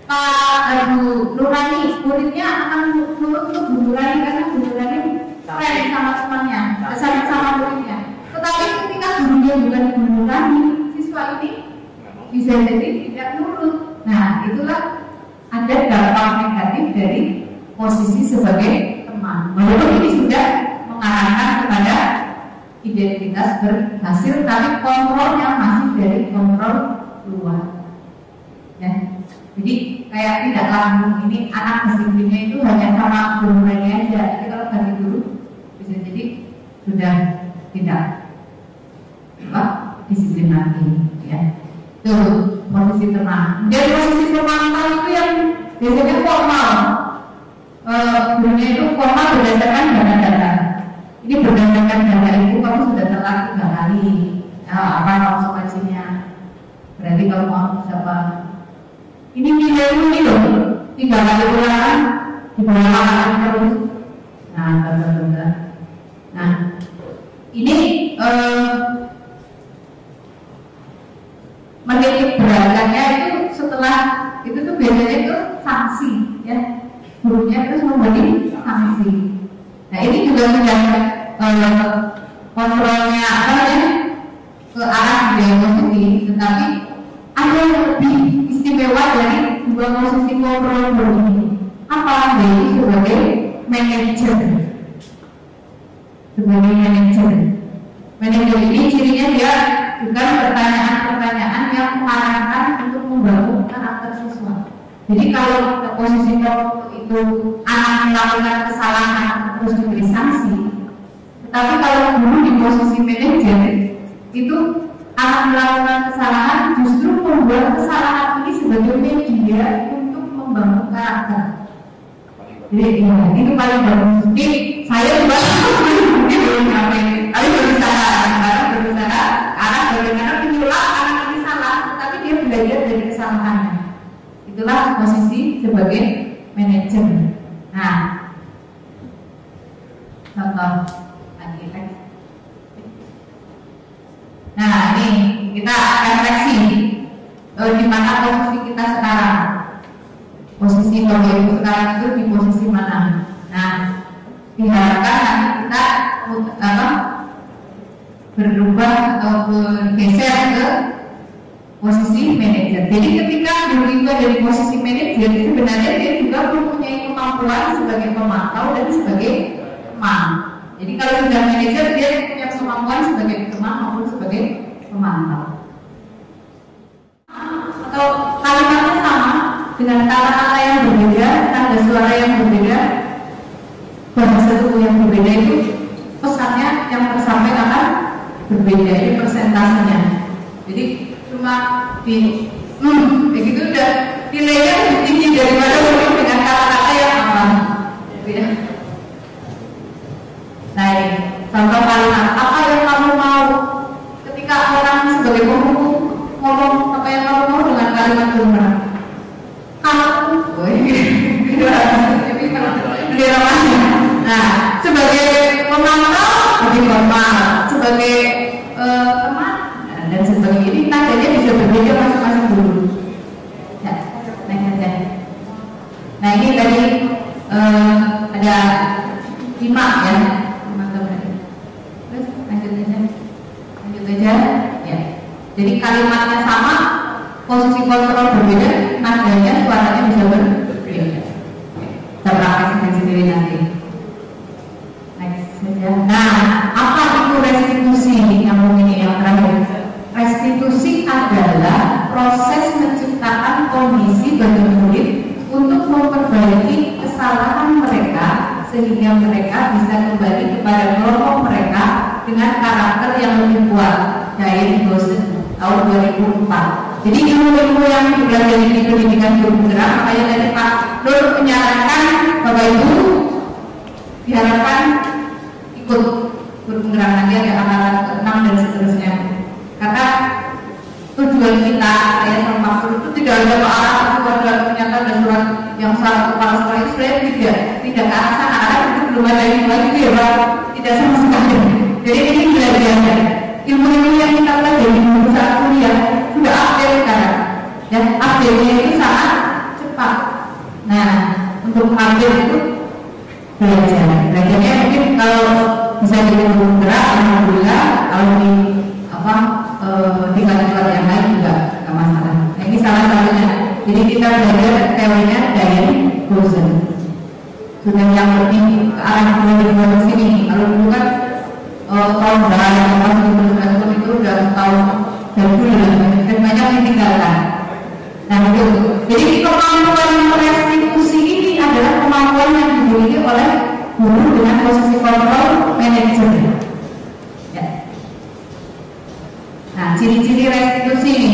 Pak Nurani muridnya akan nurut untuk Bu Nurani karena Bu Nurani friend sama temannya, sama muridnya. Tetapi ketika gurunya bukan Bu Nurani, siswa ini bisa jadi tidak nurut. Nah, itulah ada dampak negatif dari posisi sebagai teman. Walaupun ini sudah mengarahkan kepada identitas berhasil, tapi kontrolnya masih dari kontrol luar. Ya. Jadi kayak tidak langsung ini anak disiplinnya itu hanya sama gurunya aja. Jadi kalau ganti guru bisa jadi sudah tidak disiplin lagi. Ya. Itu posisi teman. Jadi posisi pemantau itu yang biasanya formal. Gurunya itu formal berdasarkan data. Ini berdasarkan data itu kamu sudah telat 3 kali. Apa konsekuensinya? Berarti kalau mau siapa? Ini nilai ini loh, 3 kali ulangan di bawah terus. Nah, ini menitik beratkannya itu setelah itu tuh biasanya itu sanksi, ya. Gurunya terus memberi sanksi. Nah ini juga sudah kontrolnya apa ya ke arah yang positif, tetapi ada yang lebih istimewa dari dua posisi kontrol ini. Apa yaitu sebagai manajer. Sebagai manajer. Manajer ini cirinya dia bukan pertanyaan-pertanyaan yang mengarahkan untuk membangun karakter siswa. Jadi kalau posisi itu anak melakukan kesalahan terus diberi sanksi, tetapi kalau guru di posisi manajer itu anak melakukan kesalahan justru membuat kesalahan ini sebagai media untuk membangun karakter. Jadi ya, itu paling bagus. Jadi saya juga mungkin belum sampai, tapi berusaha arah bagaimana menyulap anak ini salah, tapi dia belajar dari kesalahannya. Itulah posisi sebagai manajer. Nah, contoh lagi. Nah, ini kita refleksi di mana posisi kita sekarang. Posisi Bapak Ibu sekarang itu di posisi mana? Nah, diharapkan nanti kita berubah atau bergeser ke posisi manajer. Jadi ketika guru itu ada di posisi manajer, sebenarnya dia juga mempunyai kemampuan sebagai pemantau dan sebagai teman. Jadi kalau sudah manajer, dia punya kemampuan sebagai teman maupun sebagai pemantau. Atau kalimatnya sama dengan kata-kata yang berbeda, tanda suara yang berbeda, bahasa tubuh yang berbeda, itu pesannya yang tersampaikan akan berbeda, ini persentasenya. Jadi cuma di begitu udah nilainya lebih tinggi daripada mungkin dengan kata-kata yang apa gitu ya. Nah ini contoh kalimat apa yang kamu mau ketika orang sebagai pemukul ngomong apa yang kamu mau dengan kalimat benar. Kamu nah sebagai pemantau lebih formal, sebagai teman dan sebagainya, ini tandanya bisa berbeda masing-masing guru. Ya, nah ini tadi ada 5 ya teman-teman. Terus lanjut aja ya. Jadi kalimatnya sama, posisi kontrol berbeda, nadanya suaranya bisa berbeda. Kita praktekkan sendiri nanti. Next saja. Nah, apa itu restitusi? Yang ini yang terakhir. Restitusi adalah proses menciptakan kondisi bagi murid untuk memperbaiki kesalahan mereka sehingga mereka bisa kembali kepada kelompok mereka dengan karakter yang lebih kuat. Dari Gosen tahun 2004. Jadi ilmu-ilmu yang dipelajari di pendidikan guru penggerak, makanya tadi Pak Nur menyarankan Bapak Ibu diharapkan ikut guru penggerak nanti ada angkatan ke-6 dan seterusnya. Karena tujuan kita, saya sama Pak Nur itu tidak ada ke arah keluarga ternyata ada surat yang salah kepala sekolah itu sebenarnya tidak ke arah sana, arah itu belum ada yang lagi itu ya Pak, tidak sama sekali. Jadi ini belajar ilmu-ilmu yang kita pelajari di saat kuliah sudah update sekarang, dan update-nya itu sangat cepat. Nah, untuk update itu belajarnya mungkin kalau bisa jadi guru gerak, alhamdulillah. Kalau di tingkat-tingkat yang lain juga nggak masalah. Nah, ini salah satunya. Jadi kita belajar teorinya dari Gosen. Sudah yang lebih ke arah belajar sini. Kalau dulu kan tahun berapa itu udah tahun dahulu dan banyak yang ditinggalkan. Nah itu. Jadi kemampuan restitusi ini adalah kemampuan yang dimiliki oleh guru dengan posisi kontrol manajer. Ya. Nah, ciri-ciri restitusi ini.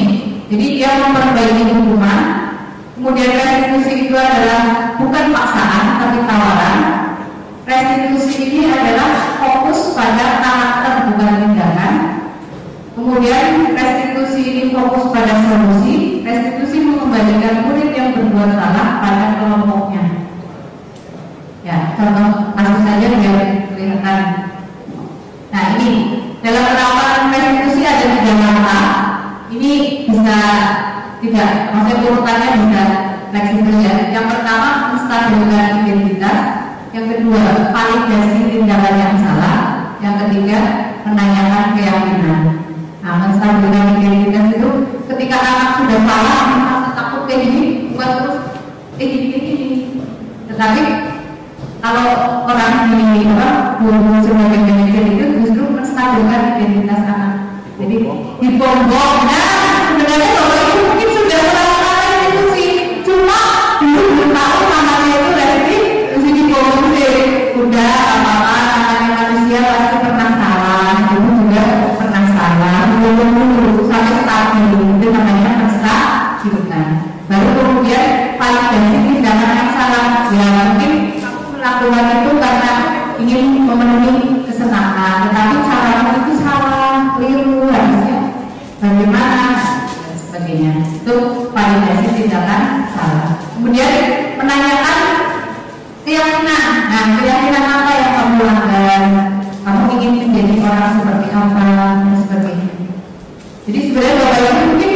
Jadi dia memperbaiki hubungan. Kemudian restitusi itu adalah bukan paksaan tapi tawaran. Restitusi ini adalah fokus pada karakter bukan tindakan. Kemudian restitusi ini fokus pada solusi. Restitusi mengembalikan murid yang berbuat salah pada kelompoknya. Ya, contoh kasus saja biar kelihatan. Nah ini dalam penerapan restitusi ada 3 langkah. Ini bisa tidak, maksudnya urutannya bisa fleksibel ya. Yang pertama menstabilkan identitas. Yang kedua, validasi tindakan yang salah. Yang ketiga, menanyakan keyakinan. Nah, menstabilkan identitas itu ketika anak sudah salah, merasa takut kayak gini, bukan terus gini. Tetapi kalau orang di guru sebagai manajer itu justru menstabilkan identitas anak. Jadi dipombong. Nah, sebenarnya kalau itu mungkin sudah salah itu sih, cuma belum tahu namanya itu dari udah apa-apa, namanya manusia pasti pernah salah, dulu juga pernah salah, dulu sampai stabil, itu namanya menstabilkan. Baru kemudian validasi tindakan yang salah. Ya mungkin kamu melakukan itu karena ingin memenuhi kesenangan, tetapi caramu itu salah, keliru, harusnya bagaimana dan sebagainya. Itu validasi tindakan salah. Kemudian menanyakan keyakinan. Nah, keyakinan apa yang kamu langgar? Kamu ingin menjadi orang seperti apa dan sebagainya. Jadi sebenarnya Bapak Ibu mungkin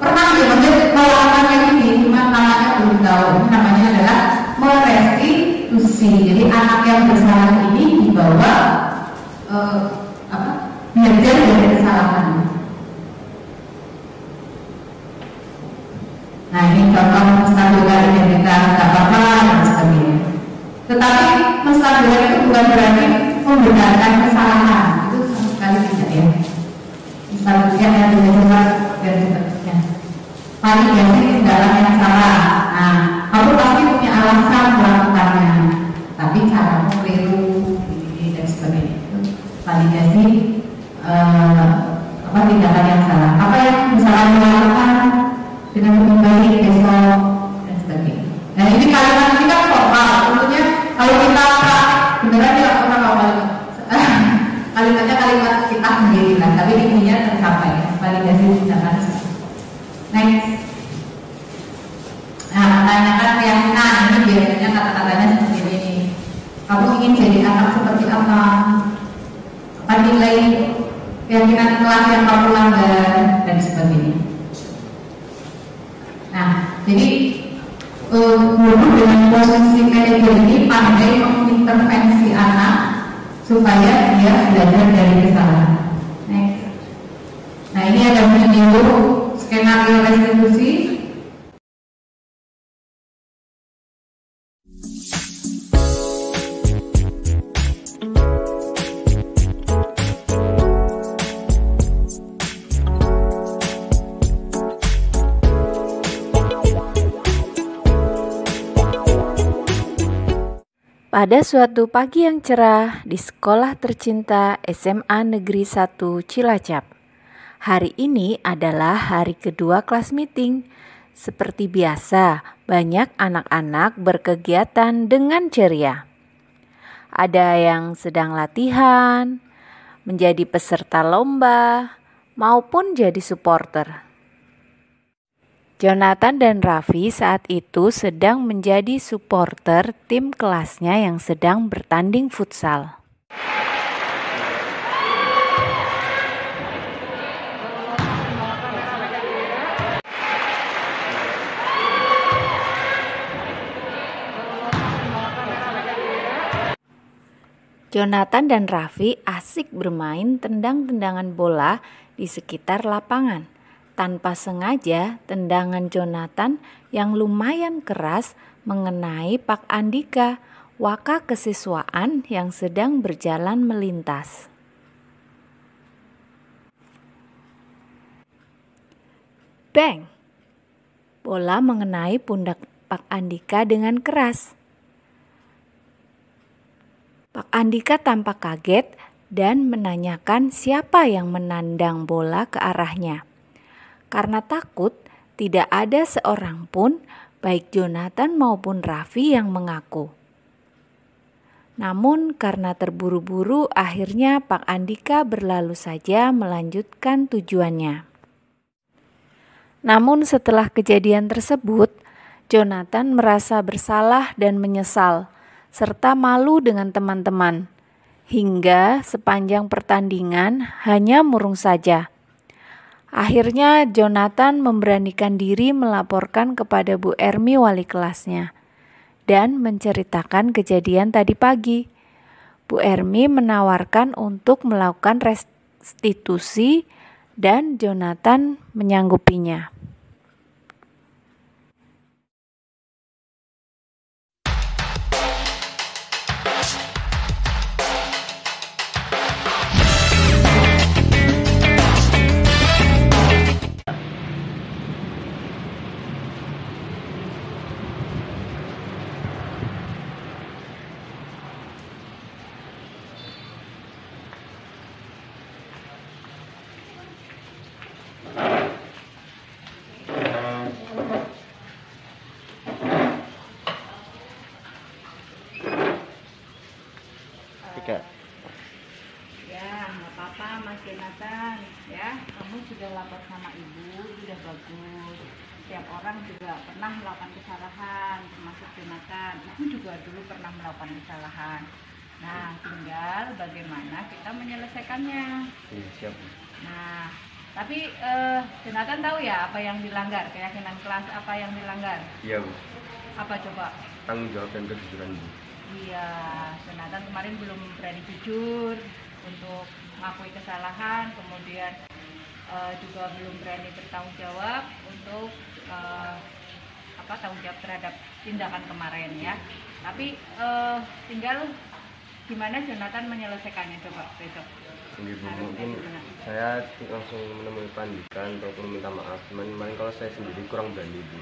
pernah ya melakukan yang ini, cuma namanya belum tahu. Namanya adalah merestitusi. Jadi anak yang bersalah ini dibawa belajar dari kesalahan. Nah ini contoh menstabilkan identitas, tidak apa-apa dan sebagainya. Tetapi menstabilkan itu bukan berarti membenarkan kesalahan, itu sama sekali tidak ya. Menstabilkan yang tidak dan sebagainya. Validasi tindakan yang salah. Nah, kamu pasti punya alasan melakukannya, tapi caramu keliru dan sebagainya. Itu validasi tindakan yang salah. Apa yang bisa kamu lakukan dengan lebih baik besok dan sebagainya. Nah ini kalimat ini kan formal, tentunya kalau kita beneran tidak pernah kalimatnya kalimat kita sendiri lah, tapi intinya tercapai validasi tindakan. Next. Nah, tanyakan keyakinan. Ini biasanya kata-katanya seperti ini. Kamu ingin jadi anak seperti apa? Apa nilai keyakinan kelas yang kamu langgar dan sebagainya. Nah, jadi guru dengan posisi manajer ini pandai mengintervensi anak supaya dia belajar dari kesalahan. Next. Nah, ini ada video skenario restitusi. Pada suatu pagi yang cerah di sekolah tercinta SMA Negeri 1 Cilacap. Hari ini adalah hari kedua kelas meeting. Seperti biasa, banyak anak-anak berkegiatan dengan ceria. Ada yang sedang latihan, menjadi peserta lomba, maupun jadi supporter. Jonathan dan Raffi saat itu sedang menjadi supporter tim kelasnya yang sedang bertanding futsal. Jonathan dan Raffi asik bermain tendang-tendangan bola di sekitar lapangan. Tanpa sengaja, tendangan Jonathan yang lumayan keras mengenai Pak Andika, waka kesiswaan yang sedang berjalan melintas. Bang! Bola mengenai pundak Pak Andika dengan keras. Pak Andika tampak kaget dan menanyakan siapa yang menendang bola ke arahnya. Karena takut, tidak ada seorang pun, baik Jonathan maupun Raffi yang mengaku. Namun karena terburu-buru, akhirnya Pak Andika berlalu saja melanjutkan tujuannya. Namun setelah kejadian tersebut, Jonathan merasa bersalah dan menyesal, serta malu dengan teman-teman. Hingga sepanjang pertandingan hanya murung saja. Akhirnya Jonathan memberanikan diri melaporkan kepada Bu Ermi wali kelasnya dan menceritakan kejadian tadi pagi. Bu Ermi menawarkan untuk melakukan restitusi dan Jonathan menyanggupinya. Ya, nggak apa-apa Mas Jonathan, ya. Kamu sudah lapor sama ibu, sudah bagus. Setiap orang juga pernah melakukan kesalahan, termasuk Jonathan. Ibu juga dulu pernah melakukan kesalahan. Nah, tinggal bagaimana kita menyelesaikannya. Siap. Nah, tapi Jonathan tahu ya apa yang dilanggar, keyakinan kelas apa yang dilanggar? Iya, Bu. Apa coba? Tanggung jawab dan kejujuran, Bu. Iya, Jonathan kemarin belum berani jujur untuk mengakui kesalahan, kemudian juga belum berani bertanggung jawab untuk tanggung jawab terhadap tindakan kemarin ya. Tapi tinggal gimana Jonathan menyelesaikannya coba besok. Bu, mungkin saya langsung menemui Pak Andika untuk meminta maaf. Kemarin kalau saya sendiri kurang berani, Bu.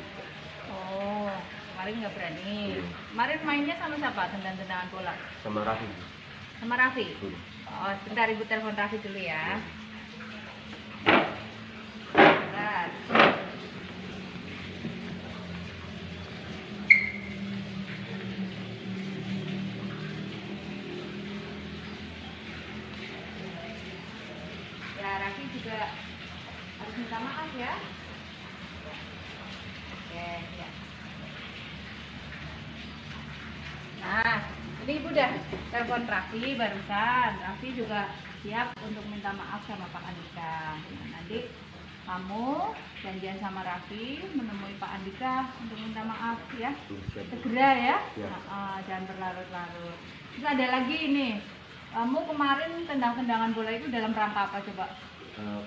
Oh, kemarin nggak berani. Kemarin mainnya sama siapa? Tendang-tendangan bola? Sama Raffi, Bu. Sama Raffi? Oh, sebentar ibu telepon Raffi dulu ya. Bentar. Ya, Raffi juga harus minta maaf ya. Oke, ya. Nah, ini ibu udah telepon Raffi barusan. Raffi juga siap untuk minta maaf sama Pak Andika. Nah, nanti kamu janjian sama Raffi menemui Pak Andika untuk minta maaf ya. Segera ya. Jangan berlarut-larut. Terus ada lagi ini. Kamu kemarin tendang-tendangan bola itu dalam rangka apa coba?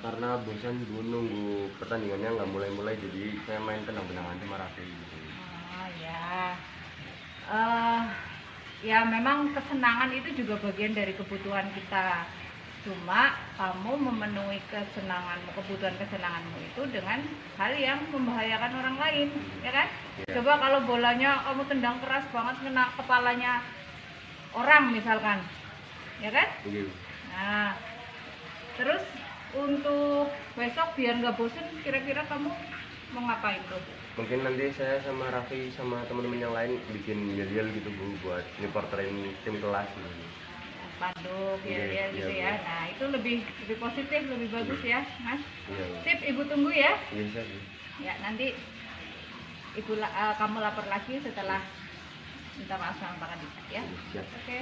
Karena bosan, Bu, nunggu pertandingannya nggak mulai-mulai, jadi saya main tendang-tendangan sama Raffi gitu. Oh ya. Ya memang kesenangan itu juga bagian dari kebutuhan kita. Cuma kamu memenuhi kebutuhan kesenanganmu itu dengan hal yang membahayakan orang lain, ya kan? Coba kalau bolanya kamu tendang keras banget kena kepalanya orang misalkan, ya kan? Iya. Nah, terus untuk besok biar nggak bosen, kira-kira kamu mau ngapain tuh? Mungkin nanti saya sama Raffi sama teman-teman yang lain bikin yel-yel gitu Bu, buat reporterin tim kelas gitu. Panduk, ya gitu ya. Nah, itu lebih positif, lebih bagus ya, Mas. Iya. Sip, Ibu tunggu ya. Iya, siap. Ya, nanti Ibu kamu lapor lagi setelah minta maaf sama Pak Kadita ya. Siap. Oke.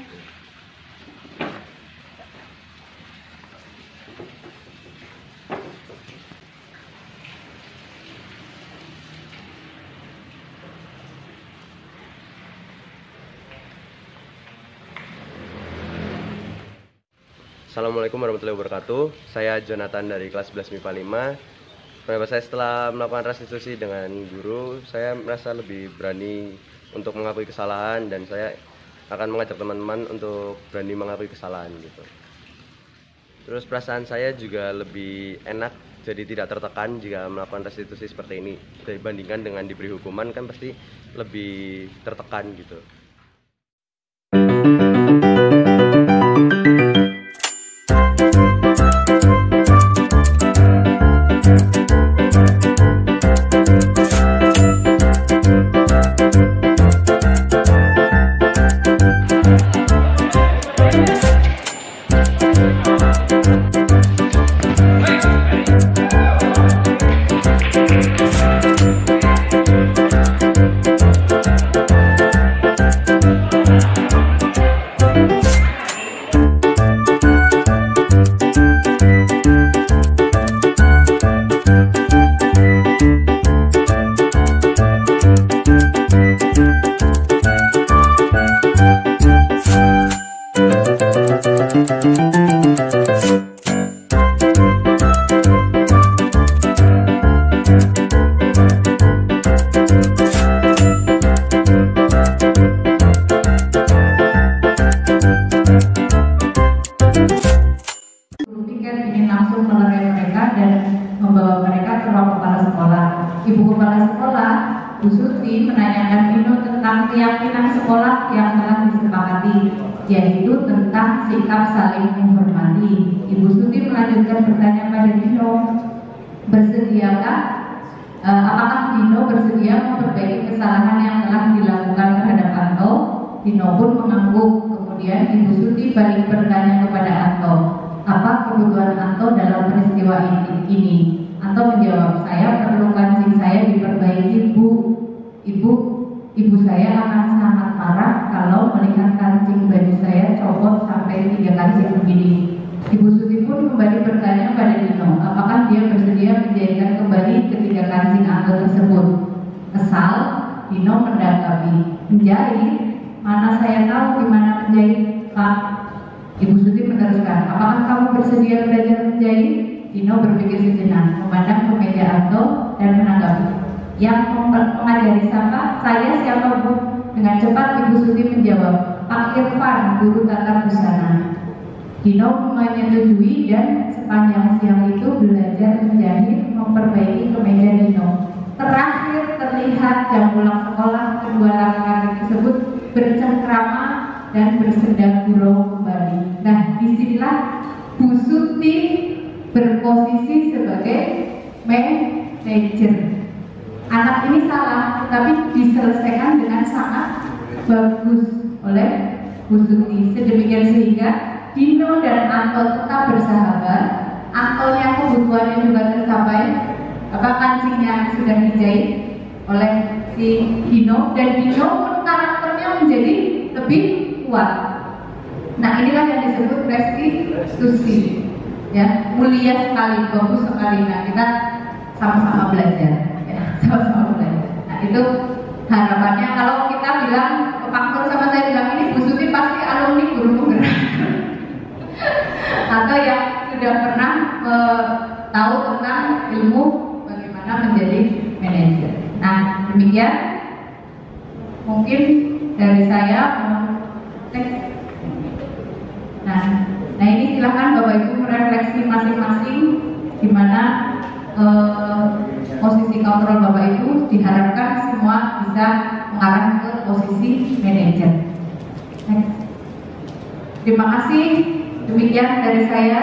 Assalamualaikum warahmatullahi wabarakatuh. Saya Jonathan dari kelas 11 MIPA 5. Pendapat saya setelah melakukan restitusi dengan guru, saya merasa lebih berani untuk mengakui kesalahan dan saya akan mengajak teman-teman untuk berani mengakui kesalahan gitu. Terus perasaan saya juga lebih enak, jadi tidak tertekan jika melakukan restitusi seperti ini. Dibandingkan dengan diberi hukuman kan pasti lebih tertekan gitu. Ibu Kepala Sekolah, Bu Suti, menanyakan Dino tentang keyakinan sekolah yang telah disepakati, yaitu tentang sikap saling menghormati. Ibu Suti melanjutkan bertanya pada Dino, apakah Dino bersedia memperbaiki kesalahan yang telah dilakukan terhadap Anto? Dino pun mengangguk. Kemudian Ibu Suti balik bertanya kepada Anto, apa kebutuhan Anto dalam peristiwa ini? Anto menjawab, saya perlu kancing saya diperbaiki Bu. Ibu saya akan sangat marah kalau melihat kancing baju saya copot sampai 3 kancing begini. Ibu Suti pun kembali bertanya pada Dino, apakah dia bersedia menjahitkan kembali ketiga kancing Anto tersebut. Kesal, Dino mendanggapi, menjahit? Mana saya tahu gimana menjahit, Pak. Ibu Suti meneruskan, apakah kamu bersedia belajar menjahit? Dino berpikir sejenak, memandang ke meja Anto dan menanggapi, yang mengajari siapa? Saya siapa Bu? Dengan cepat Ibu Suti menjawab, Pak Irfan, guru tata busana. Dino menyetujui dan sepanjang siang itu belajar menjahit, memperbaiki kemeja Dino. Terakhir terlihat jam pulang sekolah kedua laki-laki tersebut bercengkrama dan bersendang gurau kembali. Nah, disinilah Bu Suti berposisi sebagai manajer. Anak ini salah, tetapi diselesaikan dengan sangat bagus oleh Bu Suti. Sedemikian sehingga Dino dan Anto tetap bersahabat. Antonya kebutuhannya juga tercapai, kancingnya sudah dijahit oleh si Dino, dan Dino pun karakternya menjadi lebih kuat. Nah, inilah yang disebut restitusi. Ya, mulia sekali, bagus sekali. Nah, kita sama-sama belajar, ya, sama-sama belajar. Nah, itu harapannya. Kalau kita bilang, Pak Nur sama saya bilang ini, Bu Suti pasti alumni guru penggerak atau yang sudah pernah tahu tentang ilmu bagaimana menjadi manajer. Nah, demikian mungkin dari saya. Nah ini silakan Bapak Ibu merefleksi masing-masing di mana posisi kontrol Bapak Ibu diharapkan semua bisa mengarah ke posisi manajer. Terima kasih, demikian dari saya.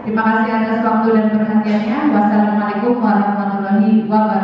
Terima kasih atas waktu dan perhatiannya. Wassalamualaikum warahmatullahi wabarakatuh.